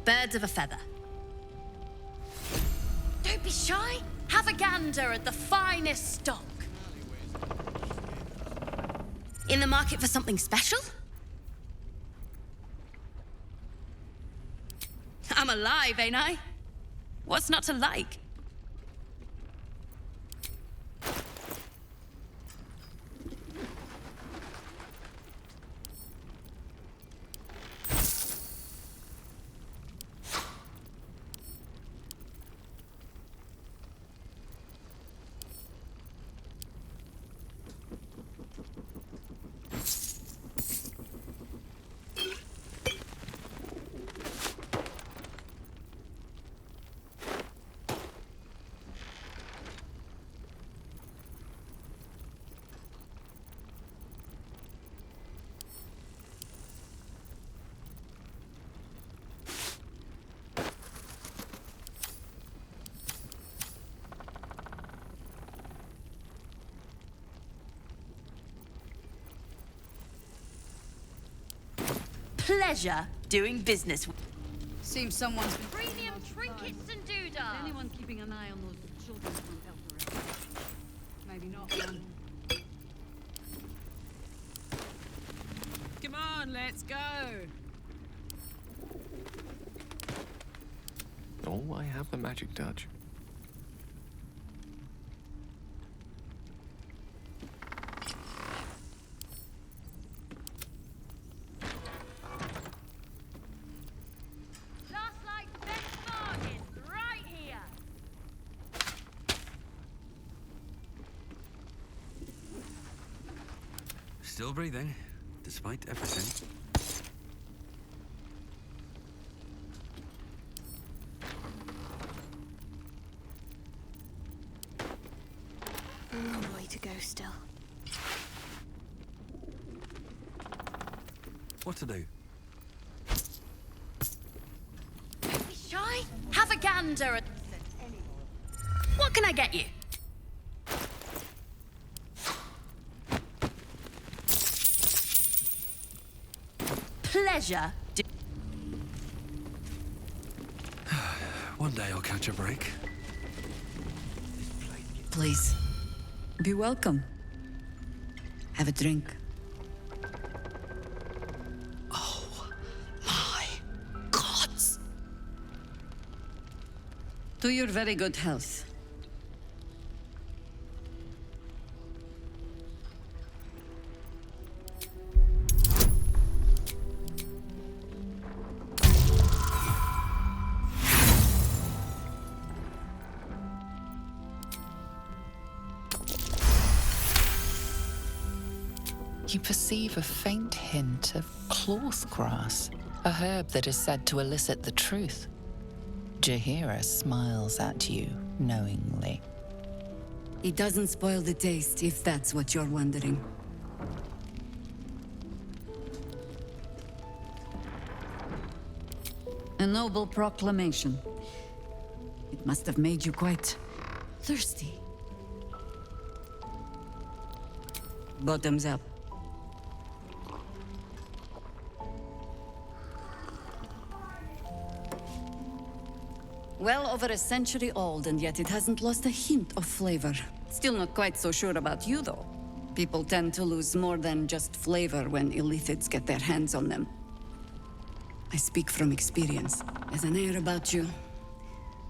Birds of a feather. Don't be shy. Have a gander at the finest stock. In the market for something special? I'm alive, ain't I? What's not to like? Pleasure doing business.
Seems someone's been
Premium trinkets and doodah.
Anyone keeping an eye on those children from Baldur? Maybe not one.
Come on, let's go.
Oh, I have the magic touch.
Still breathing, despite everything.
A long way to go still.
What to do?
Don't be shy. Have a gander at... What can I get you? Pleasure.
One day I'll catch a break.
Please. Be welcome. Have a drink.
Oh, my gods.
To your very good health.
You perceive a faint hint of cloth grass, a herb that is said to elicit the truth. Jaheira smiles at you knowingly.
It doesn't spoil the taste, if that's what you're wondering. A noble proclamation. It must have made you quite thirsty. Bottoms up. Well over a century old, and yet it hasn't lost a hint of flavor. Still not quite so sure about you, though. People tend to lose more than just flavor when illithids get their hands on them. I speak from experience. There's an air about you.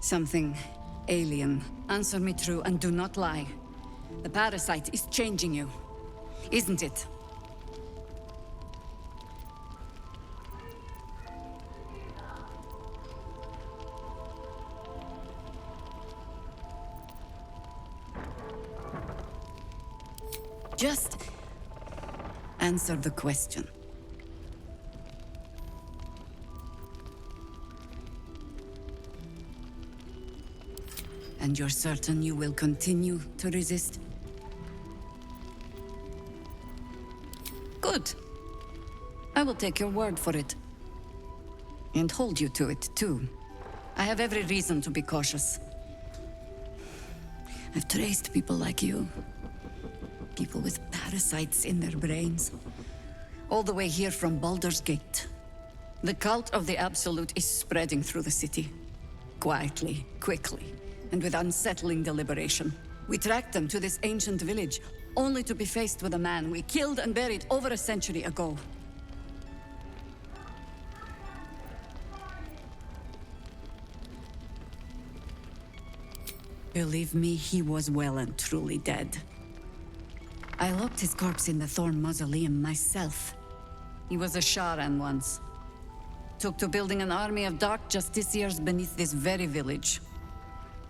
Something alien. Answer me true and do not lie. The parasite is changing you, isn't it? Just answer the question. And you're certain you will continue to resist? Good. I will take your word for it. And hold you to it, too. I have every reason to be cautious. I've traced people like you. People with parasites in their brains. All the way here from Baldur's Gate. The cult of the Absolute is spreading through the city. Quietly, quickly, and with unsettling deliberation. We tracked them to this ancient village, only to be faced with a man we killed and buried over a century ago. Believe me, he was well and truly dead. I locked his corpse in the Thorn Mausoleum myself. He was a Sharan once. Took to building an army of dark justiciars beneath this very village.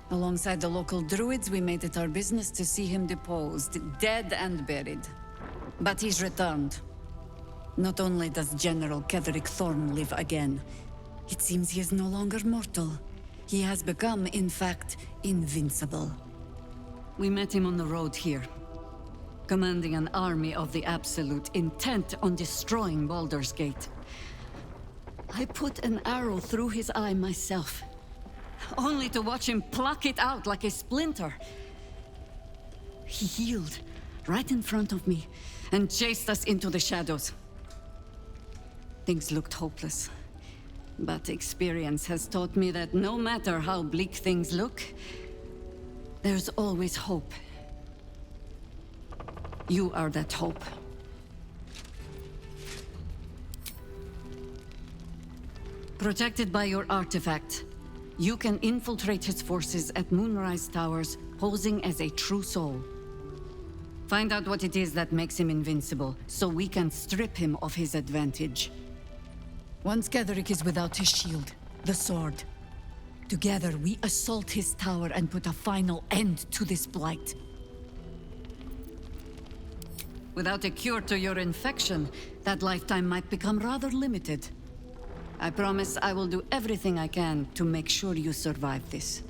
Alongside the local druids, we made it our business to see him deposed, dead and buried. But he's returned. Not only does General Ketheric Thorn live again, it seems he is no longer mortal. He has become, in fact, invincible. We met him on the road here, commanding an army of the Absolute, intent on destroying Baldur's Gate. I put an arrow through his eye myself, only to watch him pluck it out like a splinter. He healed right in front of me and chased us into the shadows. Things looked hopeless, but experience has taught me that no matter how bleak things look, there's always hope. You are that hope. Protected by your artifact, you can infiltrate his forces at Moonrise Towers, posing as a true soul. Find out what it is that makes him invincible, so we can strip him of his advantage. Once Ketheric is without his shield, the sword, together we assault his tower and put a final end to this blight. Without a cure to your infection, that lifetime might become rather limited. I promise I will do everything I can to make sure you survive this.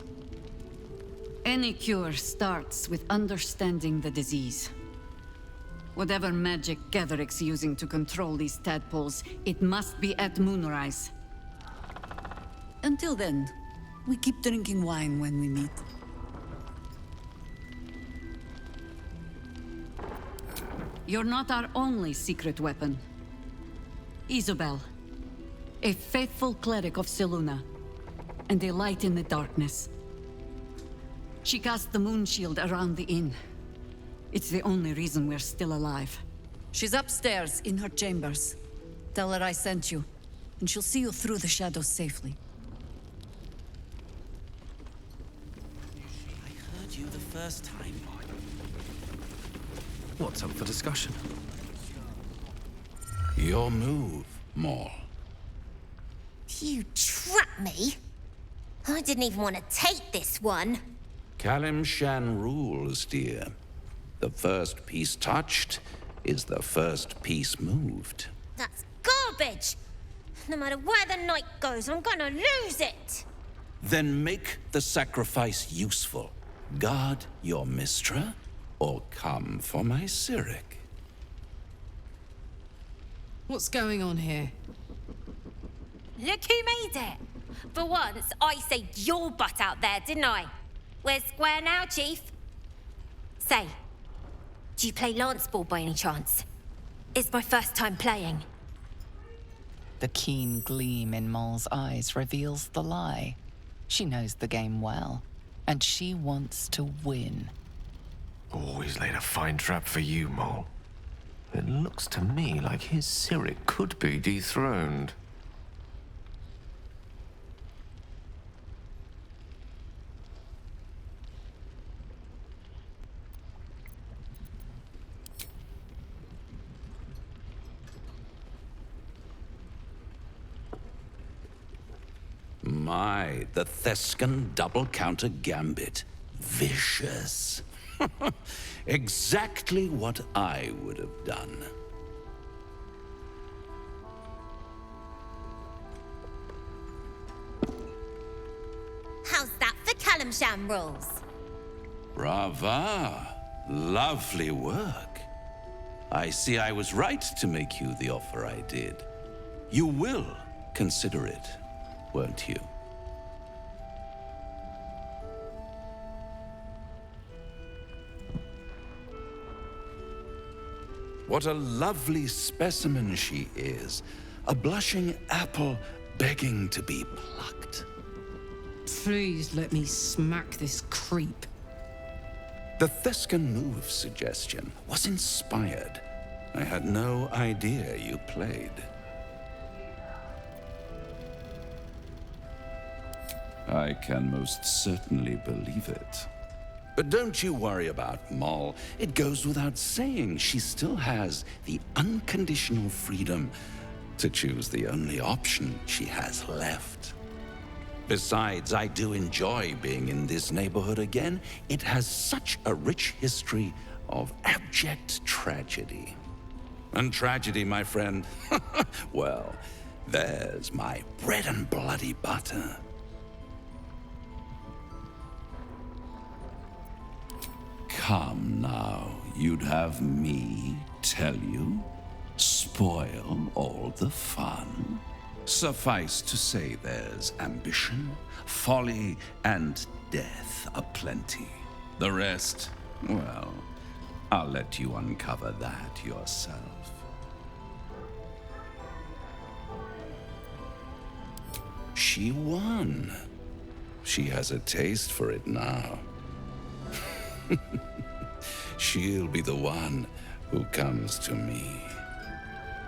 Any cure starts with understanding the disease. Whatever magic Ketheric's using to control these tadpoles, it must be at Moonrise. Until then, we keep drinking wine when we meet. You're not our only secret weapon. Isobel, a faithful cleric of Selûne, and a light in the darkness. She cast the moon shield around the inn. It's the only reason we're still alive. She's upstairs in her chambers. Tell her I sent you, and she'll see you through the shadows safely.
I heard you the first time.
What's up for discussion?
Your move, Maul.
You trapped me? I didn't even want to take this one.
Kalim Shan rules, dear. The first piece touched, is the first piece moved.
That's garbage! No matter where the night goes, I'm gonna lose it!
Then make the sacrifice useful. Guard your Mistra, or come for my Cyric.
What's going on here?
Look who made it! For once, I saved your butt out there, didn't I? We're square now, Chief. Say, do you play lance ball by any chance? It's my first time playing.
The keen gleam in Moll's eyes reveals the lie. She knows the game well, and she wants to win.
Always laid a fine trap for you, Moll. It looks to me like his Cyric could be dethroned.
My, the Thescan double-counter gambit. Vicious. Exactly what I would have done.
How's that for Calamsham rules?
Brava. Lovely work. I see I was right to make you the offer I did. You will consider it, won't you? What a lovely specimen she is. A blushing apple begging to be plucked.
Please let me smack this creep.
The Thescan move suggestion was inspired. I had no idea you played. I can most certainly believe it. But don't you worry about Moll. It goes without saying she still has the unconditional freedom to choose the only option she has left. Besides, I do enjoy being in this neighborhood again. It has such a rich history of abject tragedy. And tragedy, my friend, well, there's my bread and bloody butter. Come now, you'd have me tell you? Spoil all the fun? Suffice to say there's ambition, folly, and death aplenty. The rest, well, I'll let you uncover that yourself. She won. She has a taste for it now. She'll be the one who comes to me.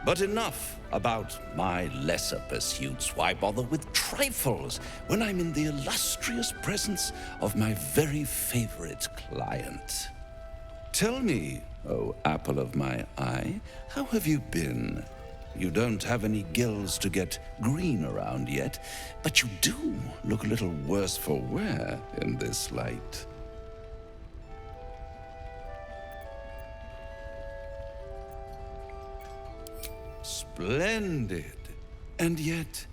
But enough about my lesser pursuits. Why bother with trifles when I'm in the illustrious presence of my very favorite client? Tell me, oh apple of my eye, how have you been? You don't have any gills to get green around yet, but you do look a little worse for wear in this light. Splendid. And yet,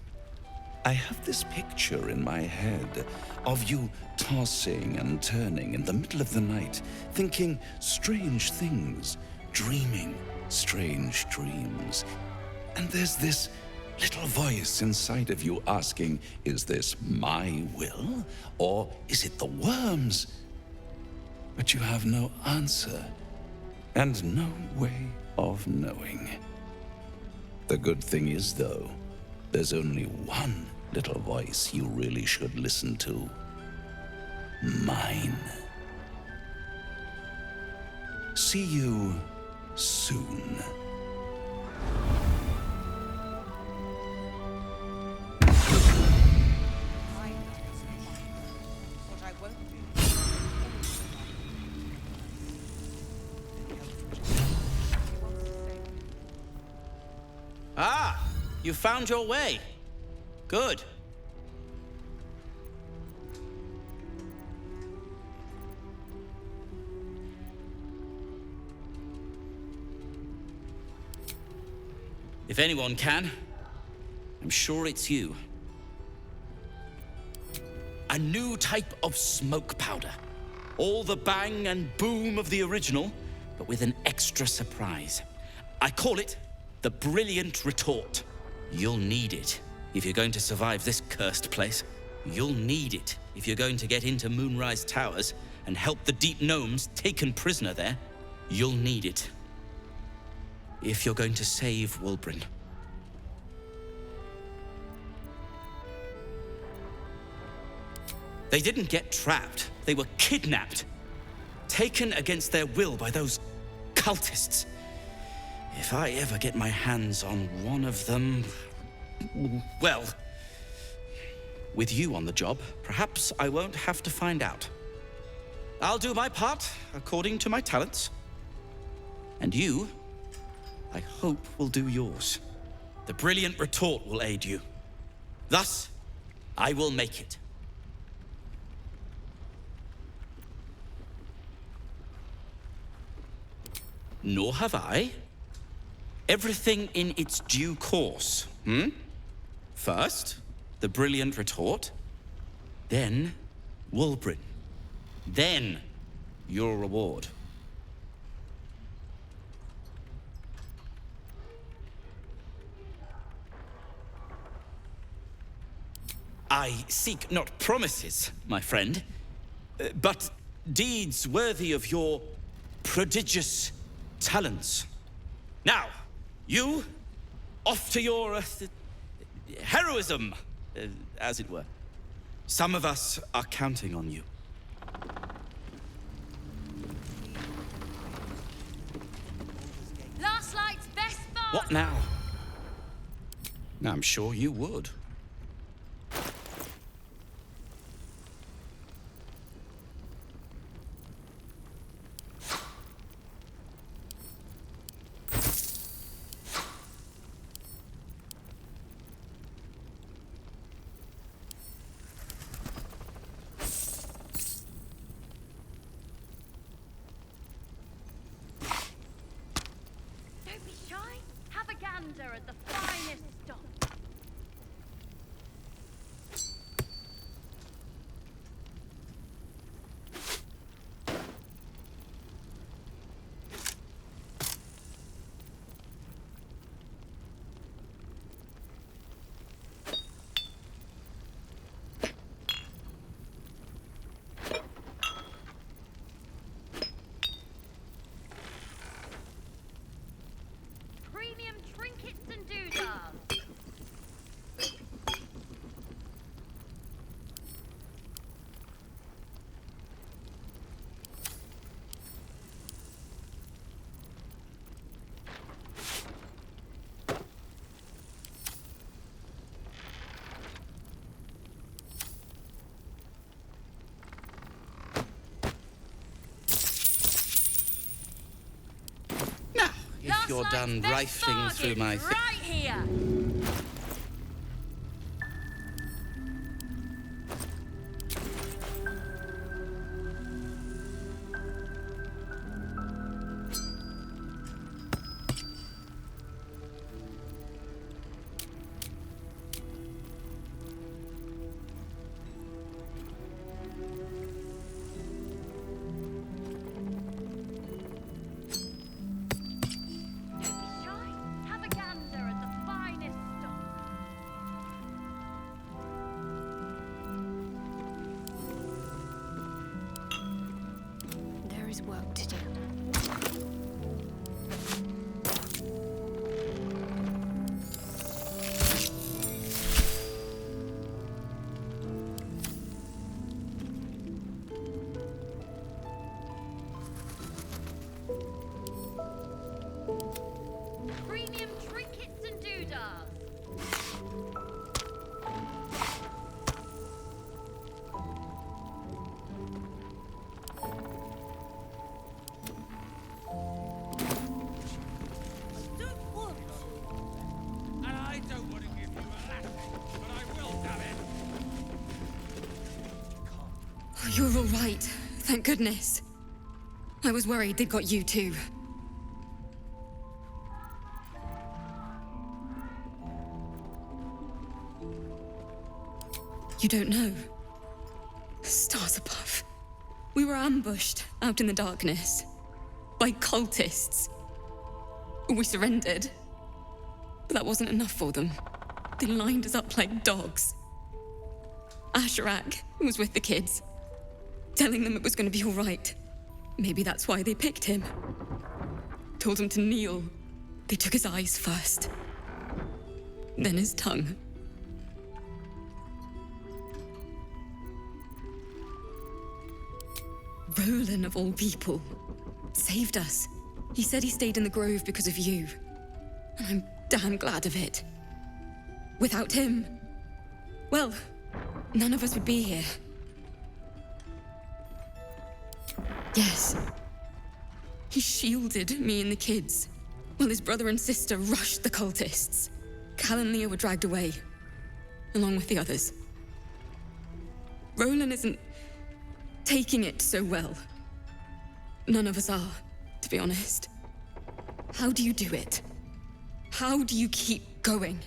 I have this picture in my head of you tossing and turning in the middle of the night, thinking strange things, dreaming strange dreams. And there's this little voice inside of you asking, is this my will, or is it the worm's? But you have no answer, and no way of knowing. The good thing is, though, there's only one little voice you really should listen to. Mine. See you soon.
Ah, you found your way. Good. If anyone can, I'm sure it's you. A new type of smoke powder. All the bang and boom of the original, but with an extra surprise. I call it the Brilliant Retort. You'll need it if you're going to survive this cursed place. You'll need it if you're going to get into Moonrise Towers and help the Deep Gnomes taken prisoner there. You'll need it if you're going to save Wulbren. They didn't get trapped. They were kidnapped. Taken against their will by those cultists. If I ever get my hands on one of them... well, with you on the job, perhaps I won't have to find out. I'll do my part according to my talents. And you, I hope, will do yours. The Brilliant Retort will aid you. Thus, I will make it. Nor have I. Everything in its due course, First, the Brilliant Retort. Then, Wulbren. Then, your reward. I seek not promises, my friend, but deeds worthy of your prodigious talents. Now, you, off to your heroism, as it were. Some of us are counting on you.
Last light's best bar.
What now? I'm sure you would.
At the finest stock. Premium trinkets and doodads.
If you're done rifling through my...
Right here.
Work to do.
Premium trinkets and doodads.
You're all right. Thank goodness. I was worried they'd got you too.
You don't know. Stars above. We were ambushed out in the darkness by cultists. We surrendered, but that wasn't enough for them. They lined us up like dogs. Asherak was with the kids, telling them it was going to be all right. Maybe that's why they picked him. Told him to kneel. They took his eyes first, then his tongue. Roland, of all people, saved us. He said he stayed in the grove because of you. And I'm damn glad of it. Without him, well, none of us would be here. Yes. He shielded me and the kids, while his brother and sister rushed the cultists. Cal and Leah were dragged away, along with the others. Roland isn't taking it so well. None of us are, to be honest. How do you do it? How do you keep going?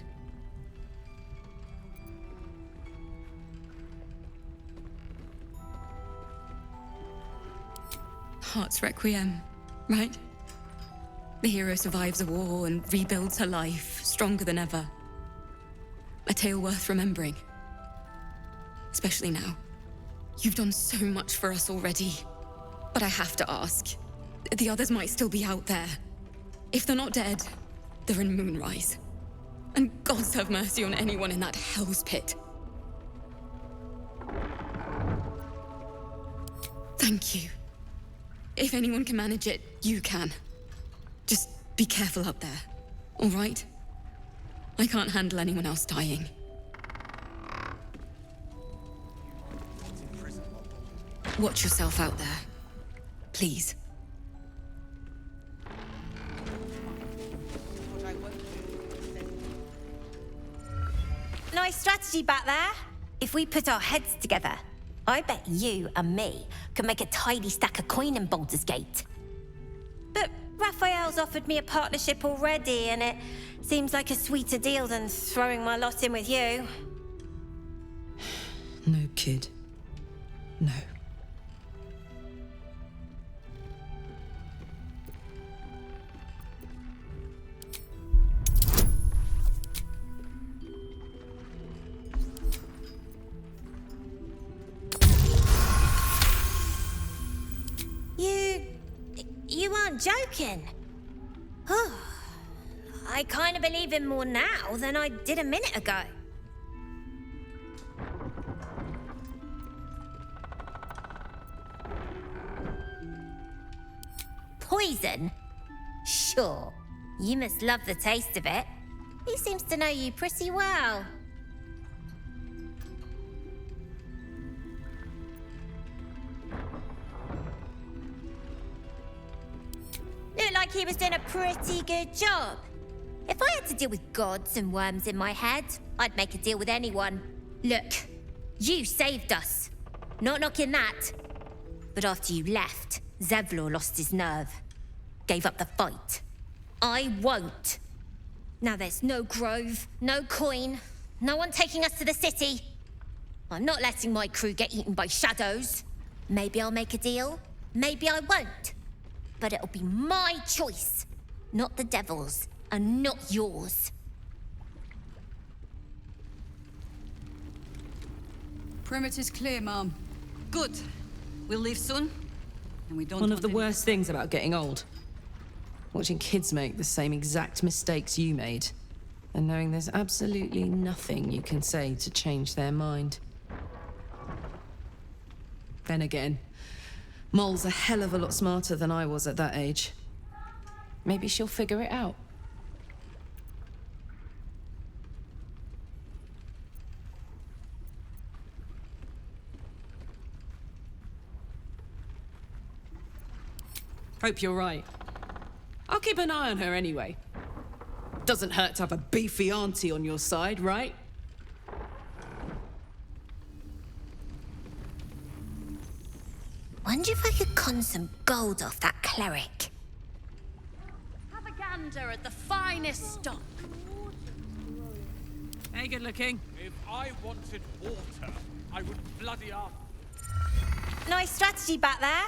Heart's Requiem, right? The hero survives a war and rebuilds her life, stronger than ever. A tale worth remembering. Especially now. You've done so much for us already. But I have to ask. The others might still be out there. If they're not dead, they're in Moonrise. And gods have mercy on anyone in that hell's pit. Thank you. If anyone can manage it, you can. Just be careful out there, all right? I can't handle anyone else dying. Watch yourself out there. Please.
Nice strategy back there. If we put our heads together, I bet you and me could make a tidy stack of coin in Baldur's Gate. But Raphael's offered me a partnership already, and it seems like a sweeter deal than throwing my lot in with you.
No, kid. No.
You aren't joking. I kind of believe him more now than I did a minute ago. Poison? Sure. You must love the taste of it. He seems to know you pretty well. Looked like he was doing a pretty good job. If I had to deal with gods and worms in my head, I'd make a deal with anyone. Look, you saved us. Not knocking that. But after you left, Zevlor lost his nerve. Gave up the fight. I won't. Now there's no grove, no coin, no one taking us to the city. I'm not letting my crew get eaten by shadows. Maybe I'll make a deal, maybe I won't. But it'll be my choice, not the devil's, and not yours.
Perimeter's clear, Mom. Good. We'll leave soon, and we don't
One
want
of the
any-
worst things about getting old. Watching kids make the same exact mistakes you made, and knowing there's absolutely nothing you can say to change their mind. Then again, Mol's a hell of a lot smarter than I was at that age. Maybe she'll figure it out. Hope you're right. I'll keep an eye on her anyway. Doesn't hurt to have a beefy auntie on your side, right?
Wonder if I could con some gold off that cleric.
Have a gander at the finest stock.
Hey, good looking.
If I wanted water, I would bloody up.
Nice strategy back there.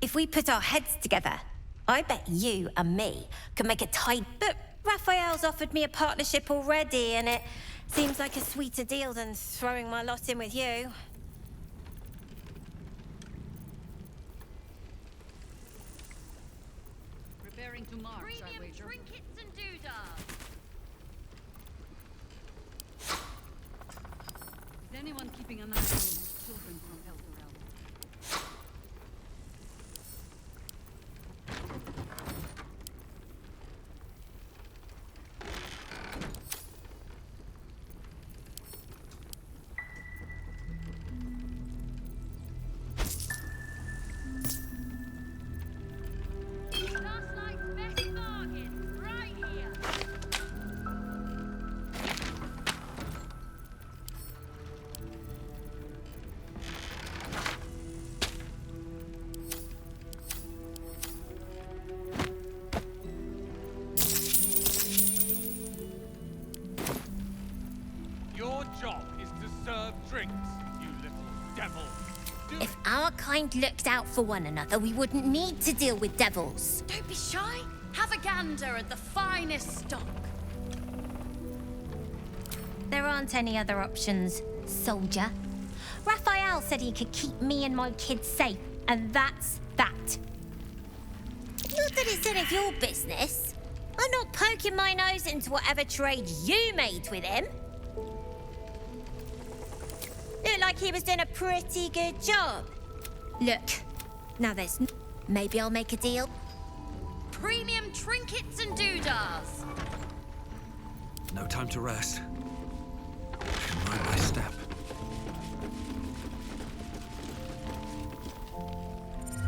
If we put our heads together, I bet you and me could make a tight. But Raphael's offered me a partnership already, and it seems like a sweeter deal than throwing my lot in with you.
Preparing to march, I wager.
Trinkets and doodads.
Is anyone keeping an eye on those children from Elturel?
Your job is to serve drinks, you little devil.
If our kind looked out for one another, we wouldn't need to deal with devils.
Don't be shy. Have a gander at the finest stock.
There aren't any other options, soldier. Raphael said he could keep me and my kids safe, and that's that. Not that it's any of your business. I'm not poking my nose into whatever trade you made with him. Looked like he was doing a pretty good job. Look, now there's... Maybe I'll make a deal.
Premium trinkets and doodads.
No time to rest. I should mind my step.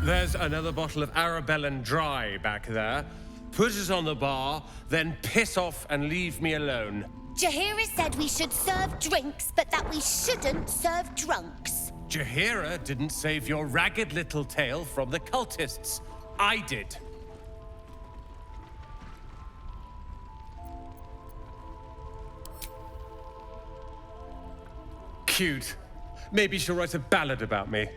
There's another bottle of Arabellan Dry back there. Put it on the bar, then piss off and leave me alone.
Jaheira said we should serve drinks, but that we shouldn't serve drunks.
Jaheira didn't save your ragged little tail from the cultists. I did. Cute. Maybe she'll write a ballad about me.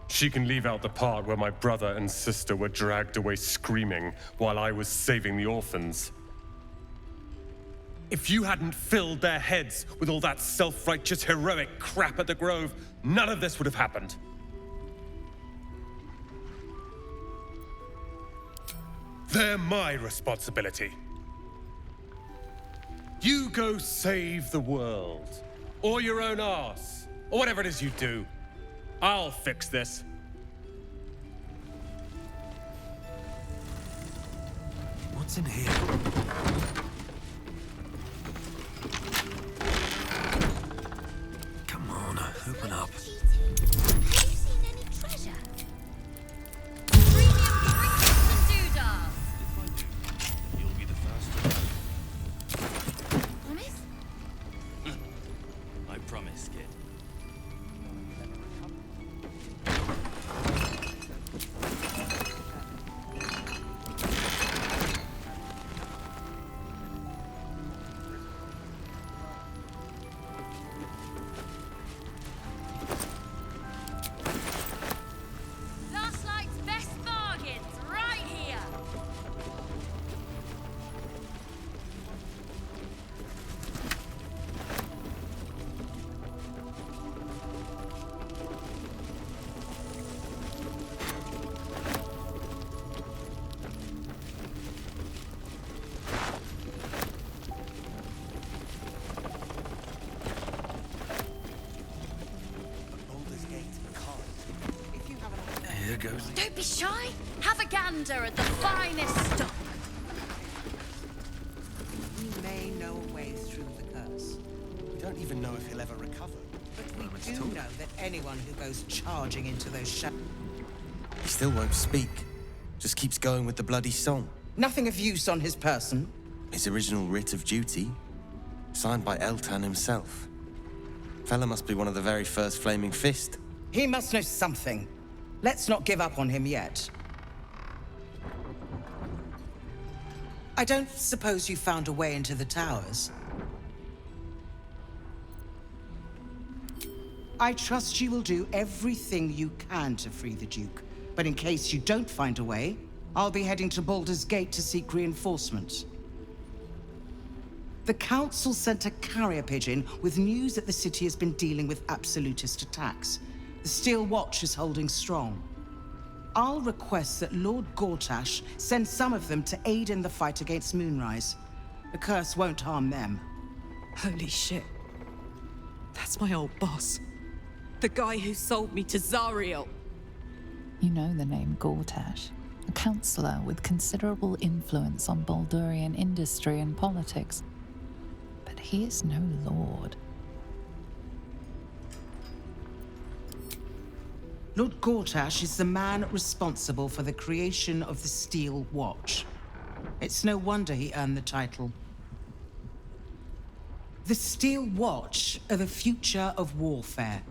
She can leave out the part where my brother and sister were dragged away screaming while I was saving the orphans. If you hadn't filled their heads with all that self-righteous, heroic crap at the Grove, none of this would have happened. They're my responsibility. You go save the world, or your own arse, or whatever it is you do. I'll fix this.
What's in here? Come on, open up.
Have you seen any treasure? Premium trinkets and doodads.
If I do, you'll be the first to know.
Promise?
I promise, kid.
Last night's best bargains, right here.
Here goes.
Don't be shy. Have a gander at the finest stock.
We may know a way through the curse.
We don't even know if he'll ever recover.
But we do know that anyone who goes charging into those shadows...
He still won't speak. Just keeps going with the bloody song.
Nothing of use on his person.
His original writ of duty, signed by Eltan himself. Fella must be one of the very first Flaming Fist.
He must know something. Let's not give up on him yet. I don't suppose you found a way into the towers? I trust you will do everything you can to free the Duke. But in case you don't find a way, I'll be heading to Baldur's Gate to seek reinforcements. The Council sent a carrier pigeon with news that the city has been dealing with absolutist attacks. The Steel Watch is holding strong. I'll request that Lord Gortash send some of them to aid in the fight against Moonrise. The curse won't harm them.
Holy shit. That's my old boss. The guy who sold me to Zariel.
You know the name Gortash, a councillor with considerable influence on Baldurian industry and politics. But he is no lord.
Lord Gortash is the man responsible for the creation of the Steel Watch. It's no wonder he earned the title. The Steel Watch are the future of warfare.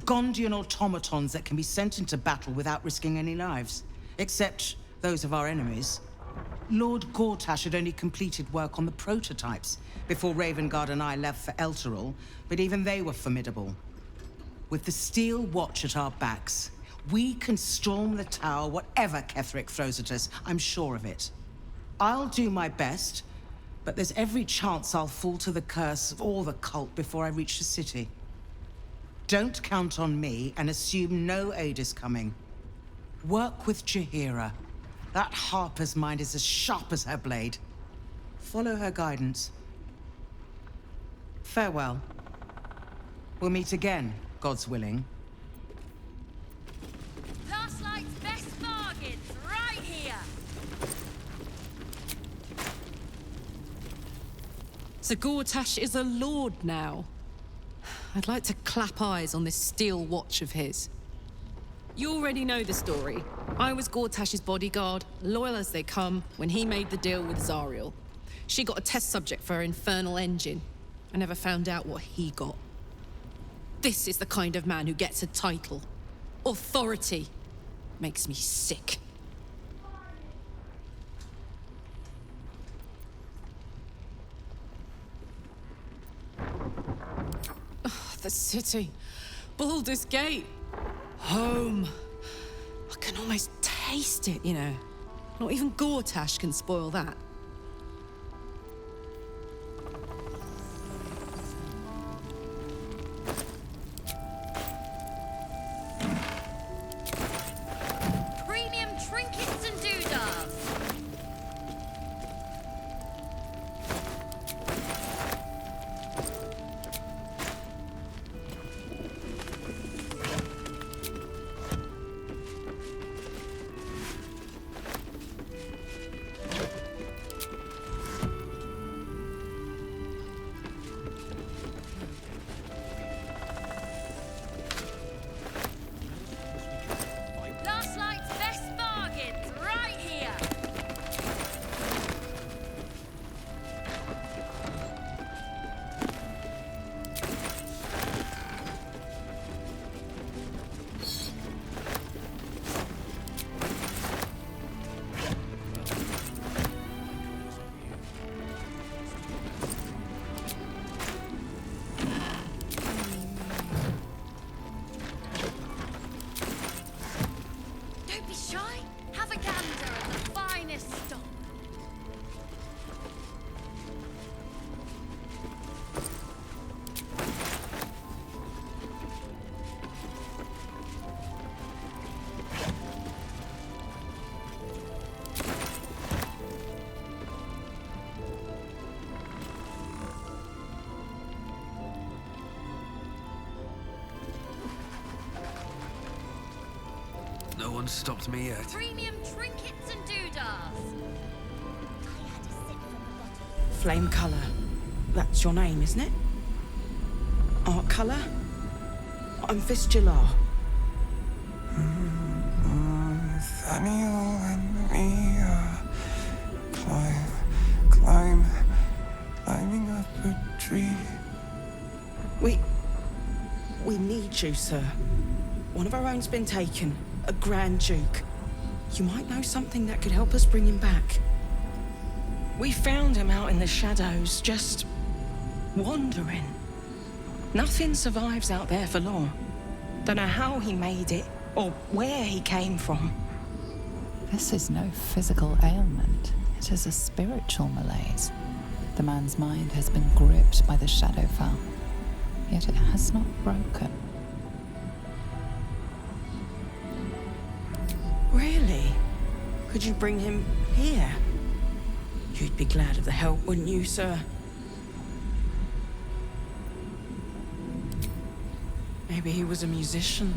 Gondian automatons that can be sent into battle without risking any lives, except those of our enemies. Lord Gortash had only completed work on the prototypes before Ravengard and I left for Elturel, but even they were formidable. With the Steel Watch at our backs, we can storm the tower whatever Ketheric throws at us, I'm sure of it. I'll do my best, but there's every chance I'll fall to the curse or the cult before I reach the city. Don't count on me and assume no aid is coming. Work with Jaheira. That Harper's mind is as sharp as her blade. Follow her guidance. Farewell. We'll meet again, God's willing.
Last Light's best bargains, right here!
So Gortash is a lord now. I'd like to clap eyes on this Steel Watch of his. You already know the story. I was Gortash's bodyguard, loyal as they come, when he made the deal with Zariel. She got a test subject for her infernal engine. I never found out what he got. This is the kind of man who gets a title. Authority. Makes me sick. The city. Baldur's Gate. Home. I can almost taste it, you know. Not even Gortash can spoil that.
Premium trinkets and doodads. Last Light's best bargains, right here! Don't be shy. Have a gander at the finest stock.
No one stopped me yet.
Premium trinkets and doodads.
Flame Color. That's your name, isn't it? Art Color? I'm Fistular.
Nathaniel and me climbing up a tree.
We need you, sir. One of our own's been taken, a Grand Duke. You might know something that could help us bring him back. We found him out in the shadows, just wandering. Nothing survives out there for long. Don't know how he made it, or where he came from.
This is no physical ailment. It is a spiritual malaise. The man's mind has been gripped by the Shadowfell, yet it has not broken.
Really? Could you bring him here? You'd be glad of the help, wouldn't you, sir? Maybe he was a musician.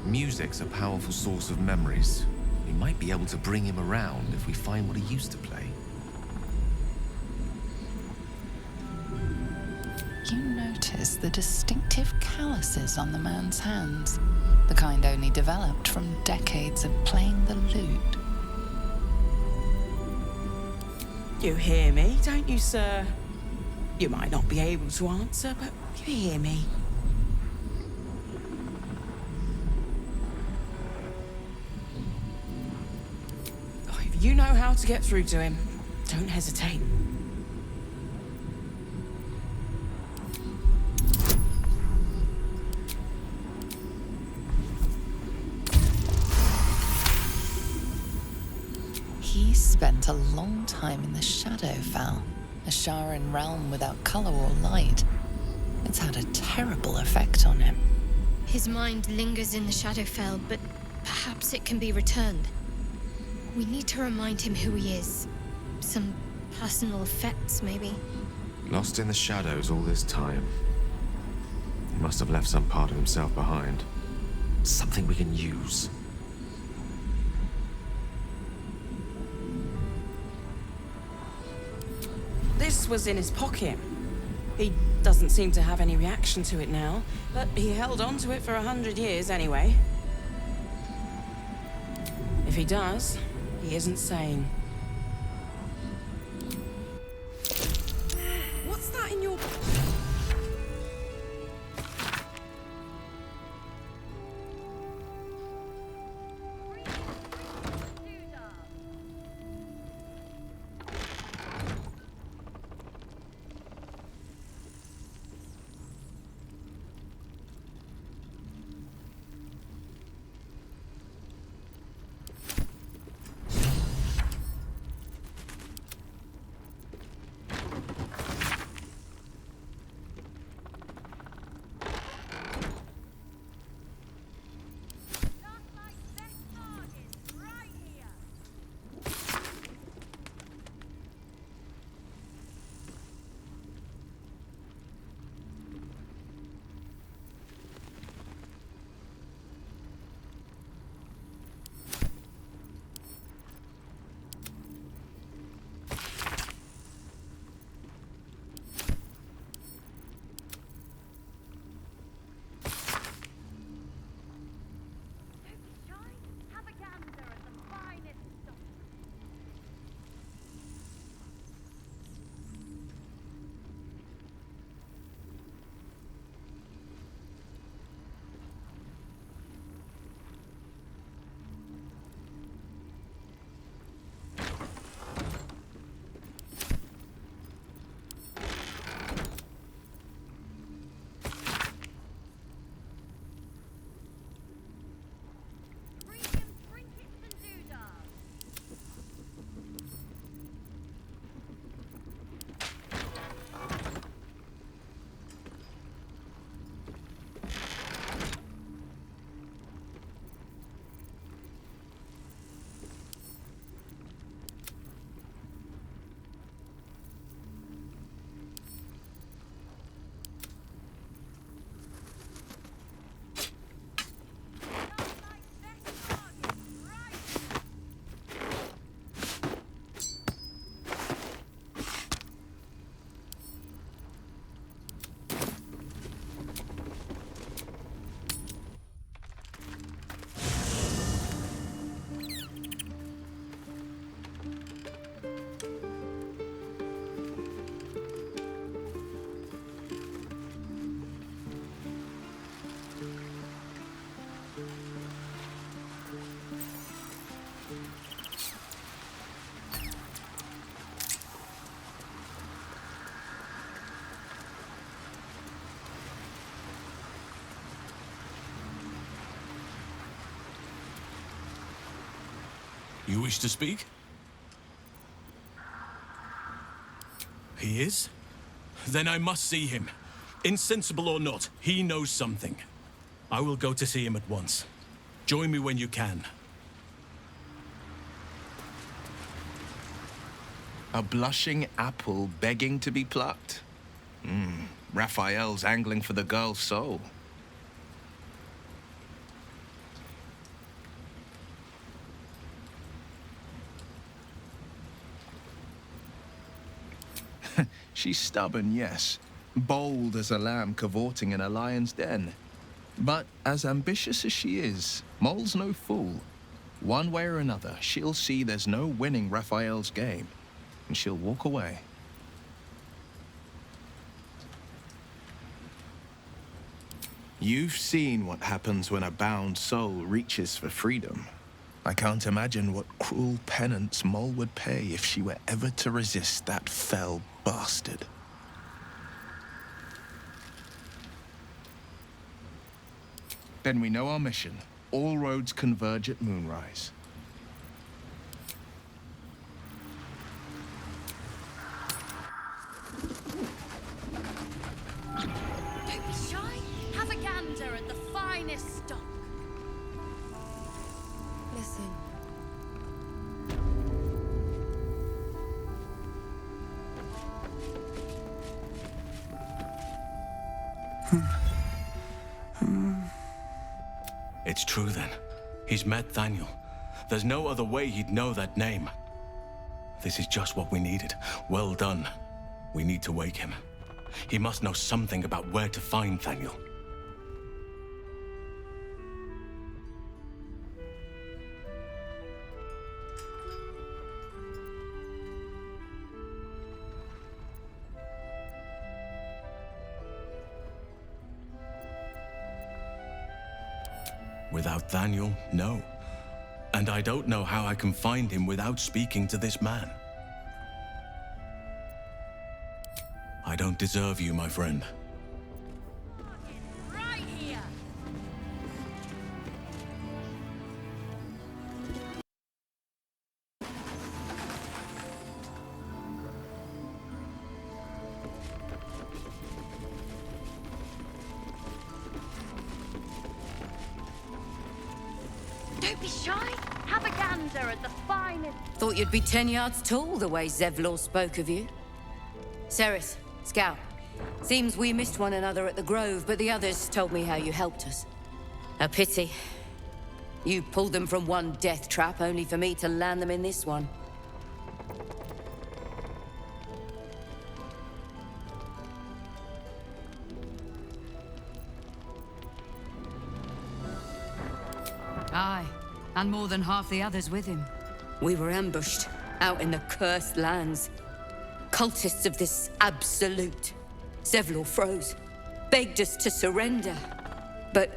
Music's a powerful source of memories. We might be able to bring him around if we find what he used to play.
You notice the distinctive calluses on the man's hands, the kind only developed from decades of playing the lute.
You hear me, don't you, sir? You might not be able to answer, but you hear me. If you know how to get through to him, don't hesitate.
He spent a long time in the Shadowfell, a Sharan realm without color or light. It's had a terrible effect on him.
His mind lingers in the Shadowfell, but perhaps it can be returned. We need to remind him who he is. Some personal effects, maybe.
Lost in the shadows all this time. He must have left some part of himself behind. Something we can use.
This was in his pocket. He doesn't seem to have any reaction to it now, but he held on to it for 100 years anyway. If he does, he isn't sane. What's that in your...
You wish to speak? He is? Then I must see him. Insensible or not, he knows something. I will go to see him at once. Join me when you can.
A blushing apple begging to be plucked? Raphael's angling for the girl's soul. She's stubborn, yes. Bold as a lamb cavorting in a lion's den. But as ambitious as she is, Mole's no fool. One way or another, she'll see there's no winning Raphael's game, and she'll walk away. You've seen what happens when a bound soul reaches for freedom. I can't imagine what cruel penance Mole would pay if she were ever to resist that fell bastard. Then we know our mission. All roads converge at moonrise.
Don't be shy. Have a gander at the finest stock.
Listen.
It's true then. He's met Daniel. There's no other way he'd know that name. This is just what we needed. Well done. We need to wake him. He must know something about where to find Daniel. Without Daniel, no. And I don't know how I can find him without speaking to this man. I don't deserve you, my friend.
Right here. Don't be shy. Have a gander at the finest.
Thought you'd be 10 yards tall the way Zevlor spoke of you. Ceres, Scout. Seems we missed one another at the Grove, but the others told me how you helped us. A pity. You pulled them from one death trap, only for me to land them in this one.
Aye, and more than half the others with him.
We were ambushed, out in the cursed lands. Cultists of this absolute. Zevlor froze, begged us to surrender. But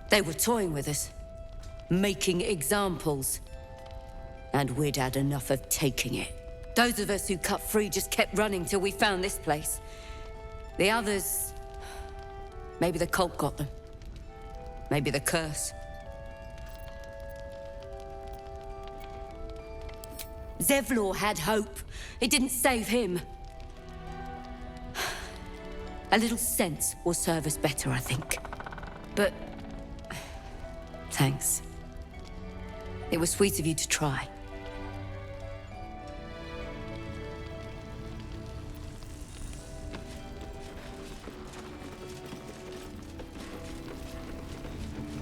they were toying with us, making examples. And we'd had enough of taking it. Those of us who cut free just kept running till we found this place. The others... maybe the cult got them. Maybe the curse. Zevlor had hope. It didn't save him. A little sense will serve us better, I think. But... thanks. It was sweet of you to try.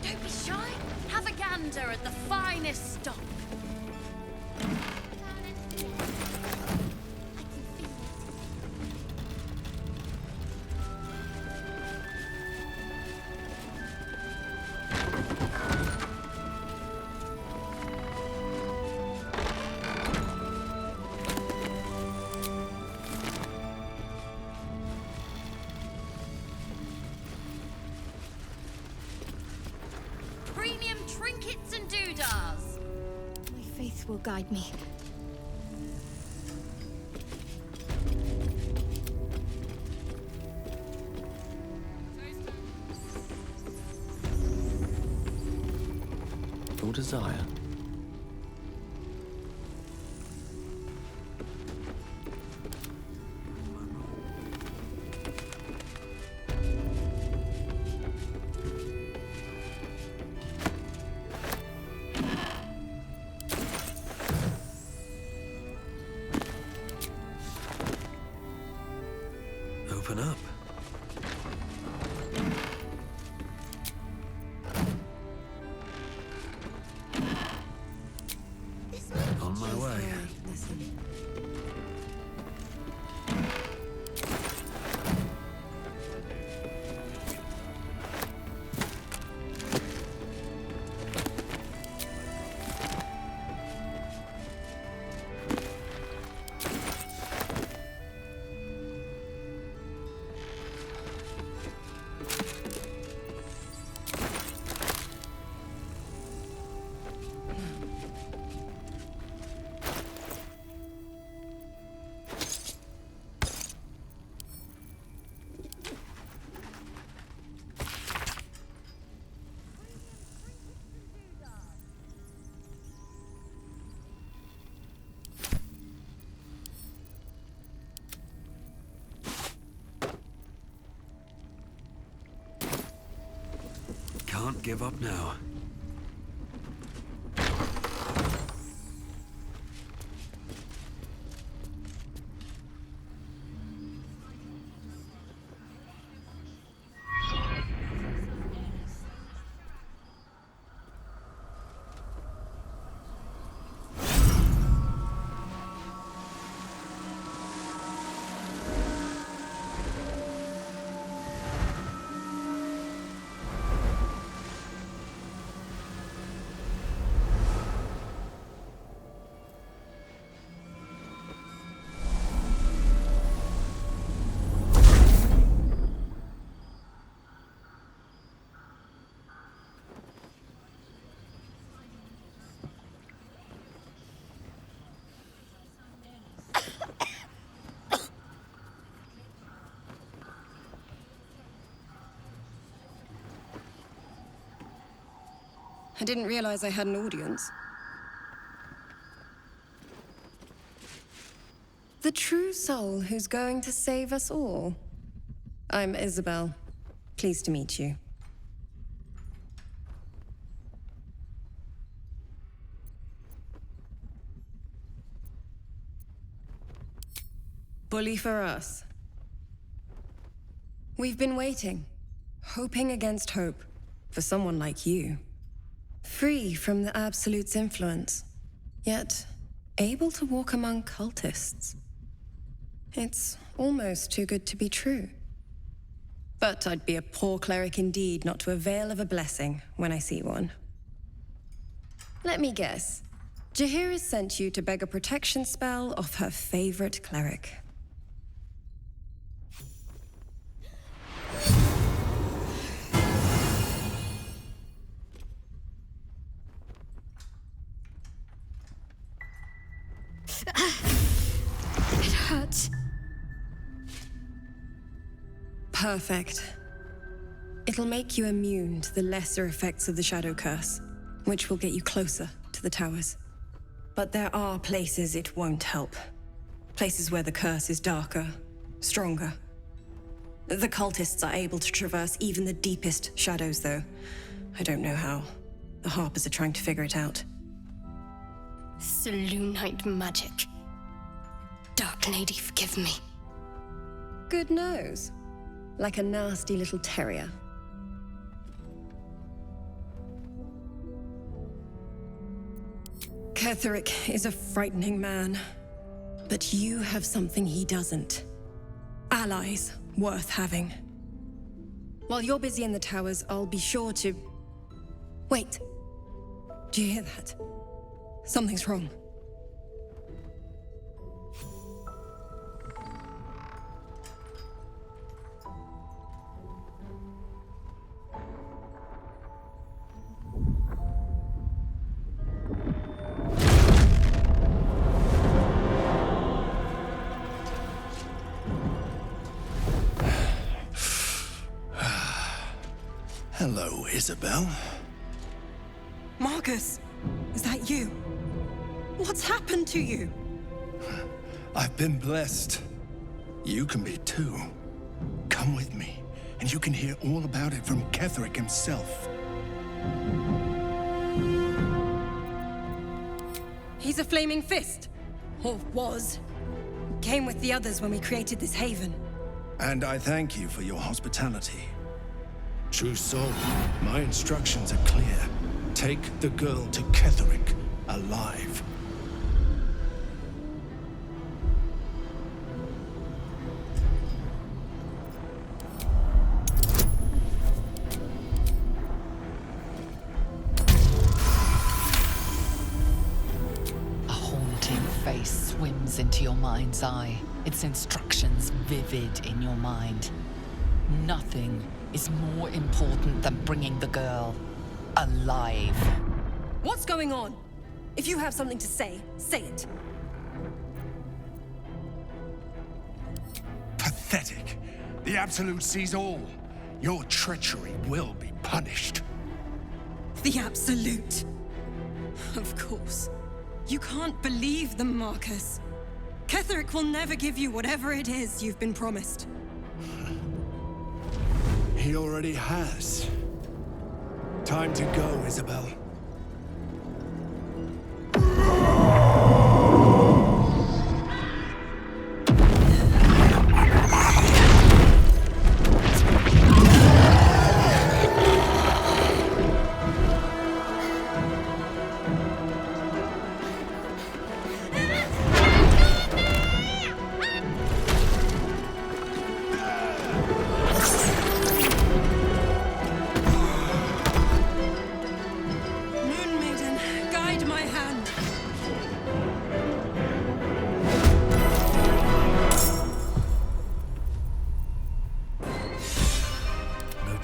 Don't be shy. Have a gander at the finest stock. Premium trinkets and doodahs.
My faith will guide me.
Your desire
open up. On my way. Can't give up now.
I didn't realize I had an audience. The true soul who's going to save us all. I'm Isabel. Pleased to meet you. Bully for us. We've been waiting, hoping against hope, for someone like you. Free from the Absolute's influence, yet able to walk among cultists. It's almost too good to be true. But I'd be a poor cleric indeed not to avail of a blessing when I see one. Let me guess. Jaheira sent you to beg a protection spell off her favorite cleric.
It hurts.
Perfect. It'll make you immune to the lesser effects of the Shadow Curse, which will get you closer to the towers. But there are places it won't help. Places where the curse is darker, stronger. The cultists are able to traverse even the deepest shadows, though. I don't know how. The Harpers are trying to figure it out.
Selûnite magic. Dark Lady, forgive me.
Good nose. Like a nasty little terrier. Ketheric is a frightening man. But you have something he doesn't. Allies worth having. While you're busy in the towers, I'll be sure to... Wait. Do you hear that? Something's wrong.
Hello, Isabel.
Marcus, is that you? What's happened to you?
I've been blessed. You can be too. Come with me, and you can hear all about it from Ketheric himself.
He's a flaming fist. Or was. Came with the others when we created this haven.
And I thank you for your hospitality. True soul, my instructions are clear. Take the girl to Ketherick alive.
A haunting face swims into your mind's eye, its instructions vivid in your mind. Nothing is more important than bringing the girl alive.
What's going on? If you have something to say it.
Pathetic. The Absolute sees all. Your treachery will be punished.
The Absolute. Of course. You can't believe them, Marcus. Ketherick will never give you whatever it is you've been promised.
He already has. Time to go, Isabel.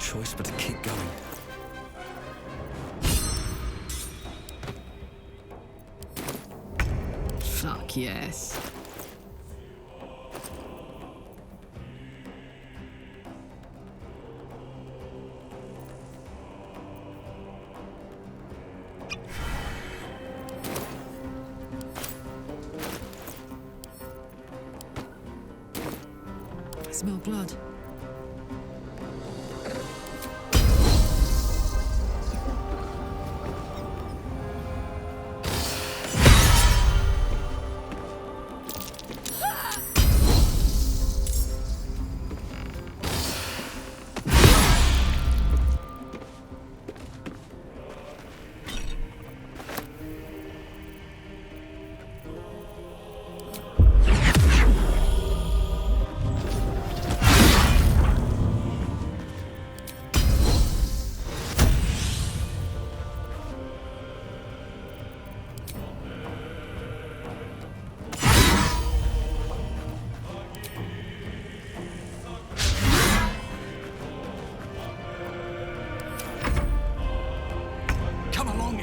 Choice but to keep going.
Fuck yes.
I smell blood.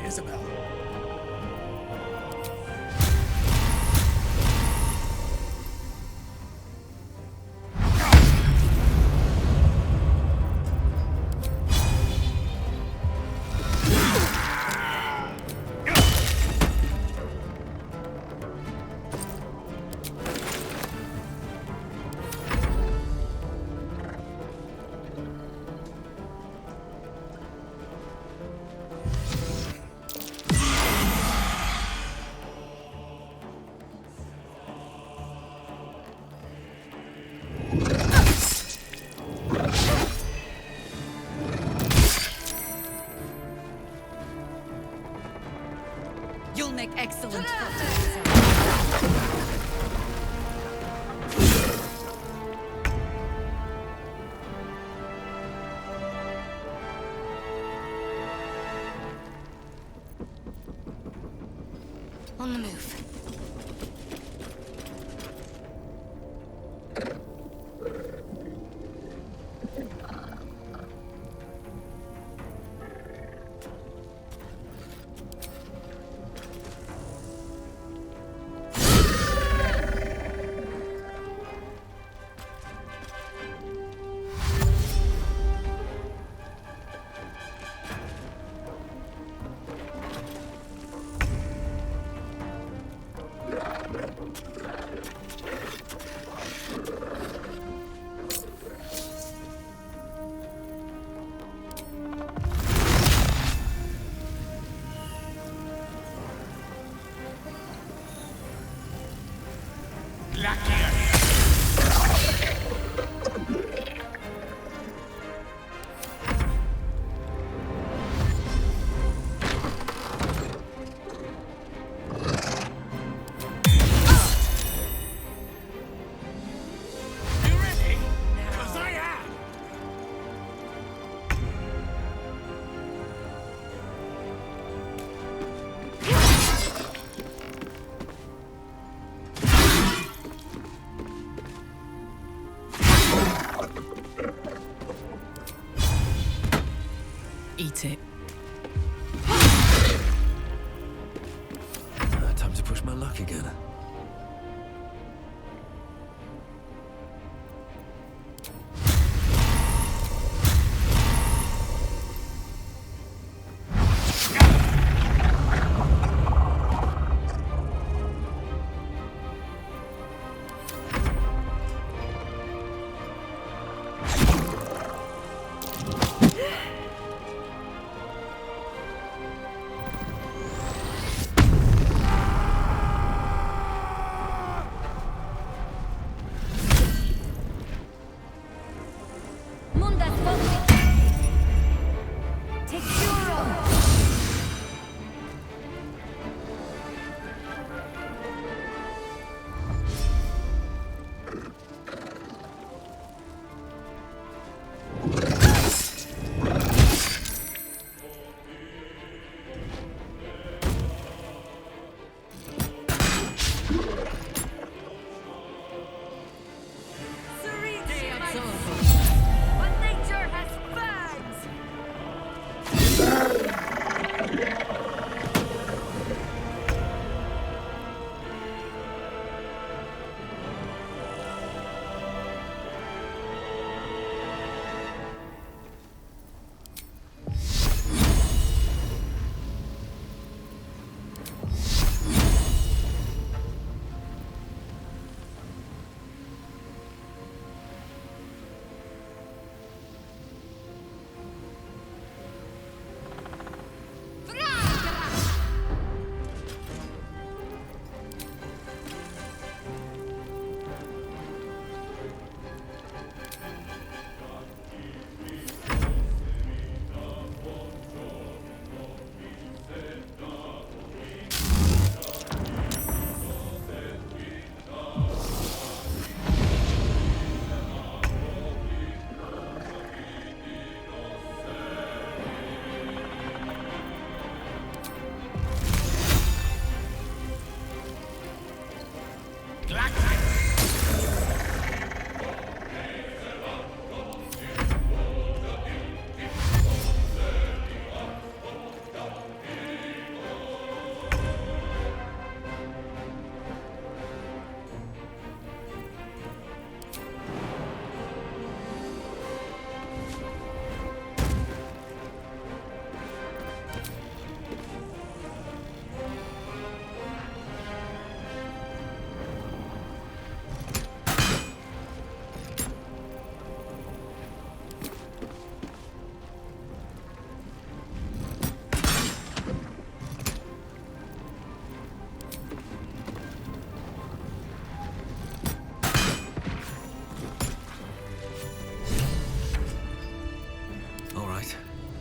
Isabel.
You'll make excellent
On the move.
Eat it.
Time to push my luck again.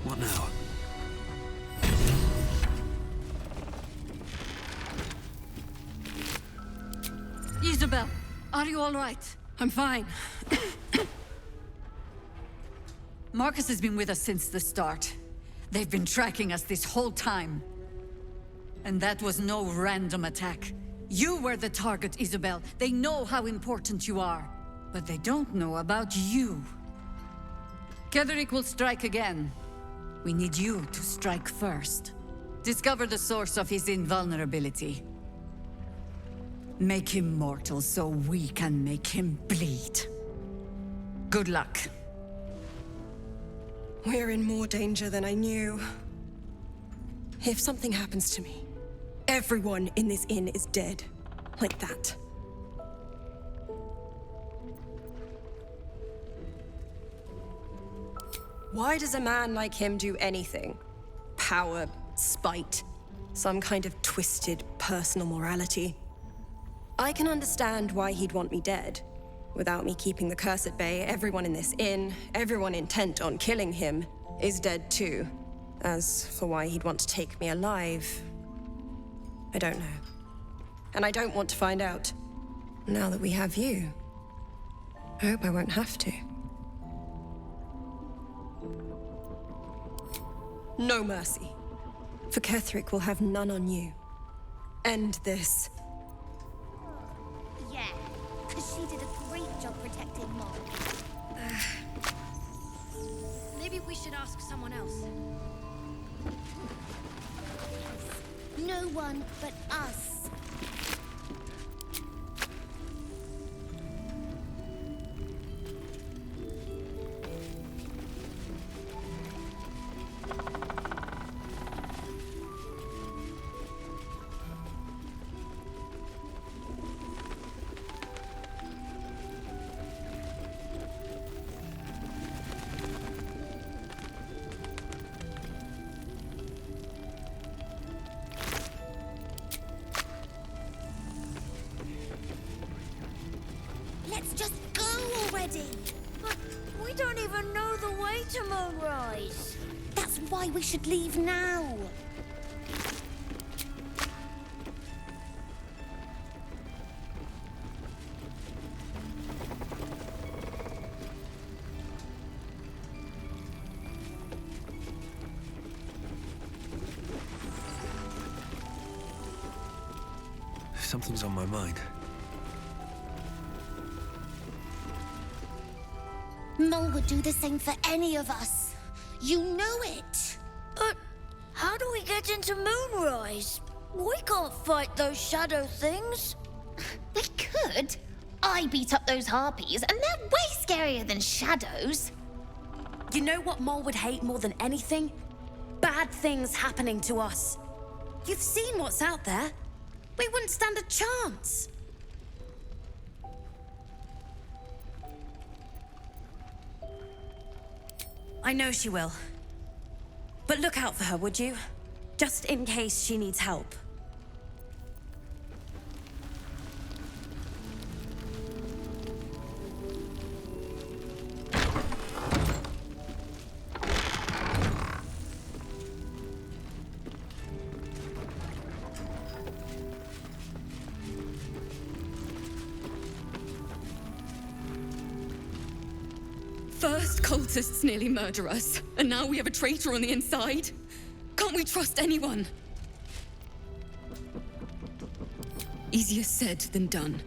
What now?
Isabel, are you all right?
I'm fine.
Marcus has been with us since the start. They've been tracking us this whole time. And that was no random attack. You were the target, Isabel. They know how important you are. But they don't know about you. Ketheric will strike again. We need you to strike first. Discover the source of his invulnerability. Make him mortal so we can make him bleed. Good luck.
We're in more danger than I knew. If something happens to me, everyone in this inn is dead. Like that. Why does a man like him do anything? Power, spite, some kind of twisted personal morality. I can understand why he'd want me dead. Without me keeping the curse at bay, everyone in this inn, everyone intent on killing him, is dead too. As for why he'd want to take me alive, I don't know. And I don't want to find out. Now that we have you, I hope I won't have to. No mercy. For Ketheric will have none on you. End this.
Yeah, because she did a great job protecting Mom.
ask someone else.
No one but us. Let's just go already.
But we don't even know the way to Moonrise.
That's why we should leave now.
Something's on my mind.
Mole would do the same for any of us. You know it.
But how do we get into Moonrise? We can't fight those shadow things.
We could. I beat up those harpies, and they're way scarier than shadows.
You know what Mole would hate more than anything? Bad things happening to us. You've seen what's out there. We wouldn't stand a chance. I know she will. But look out for her, would you? Just in case she needs help.
First, cultists nearly murder us, and now we have a traitor on the inside. Can't we trust anyone? Easier said than done.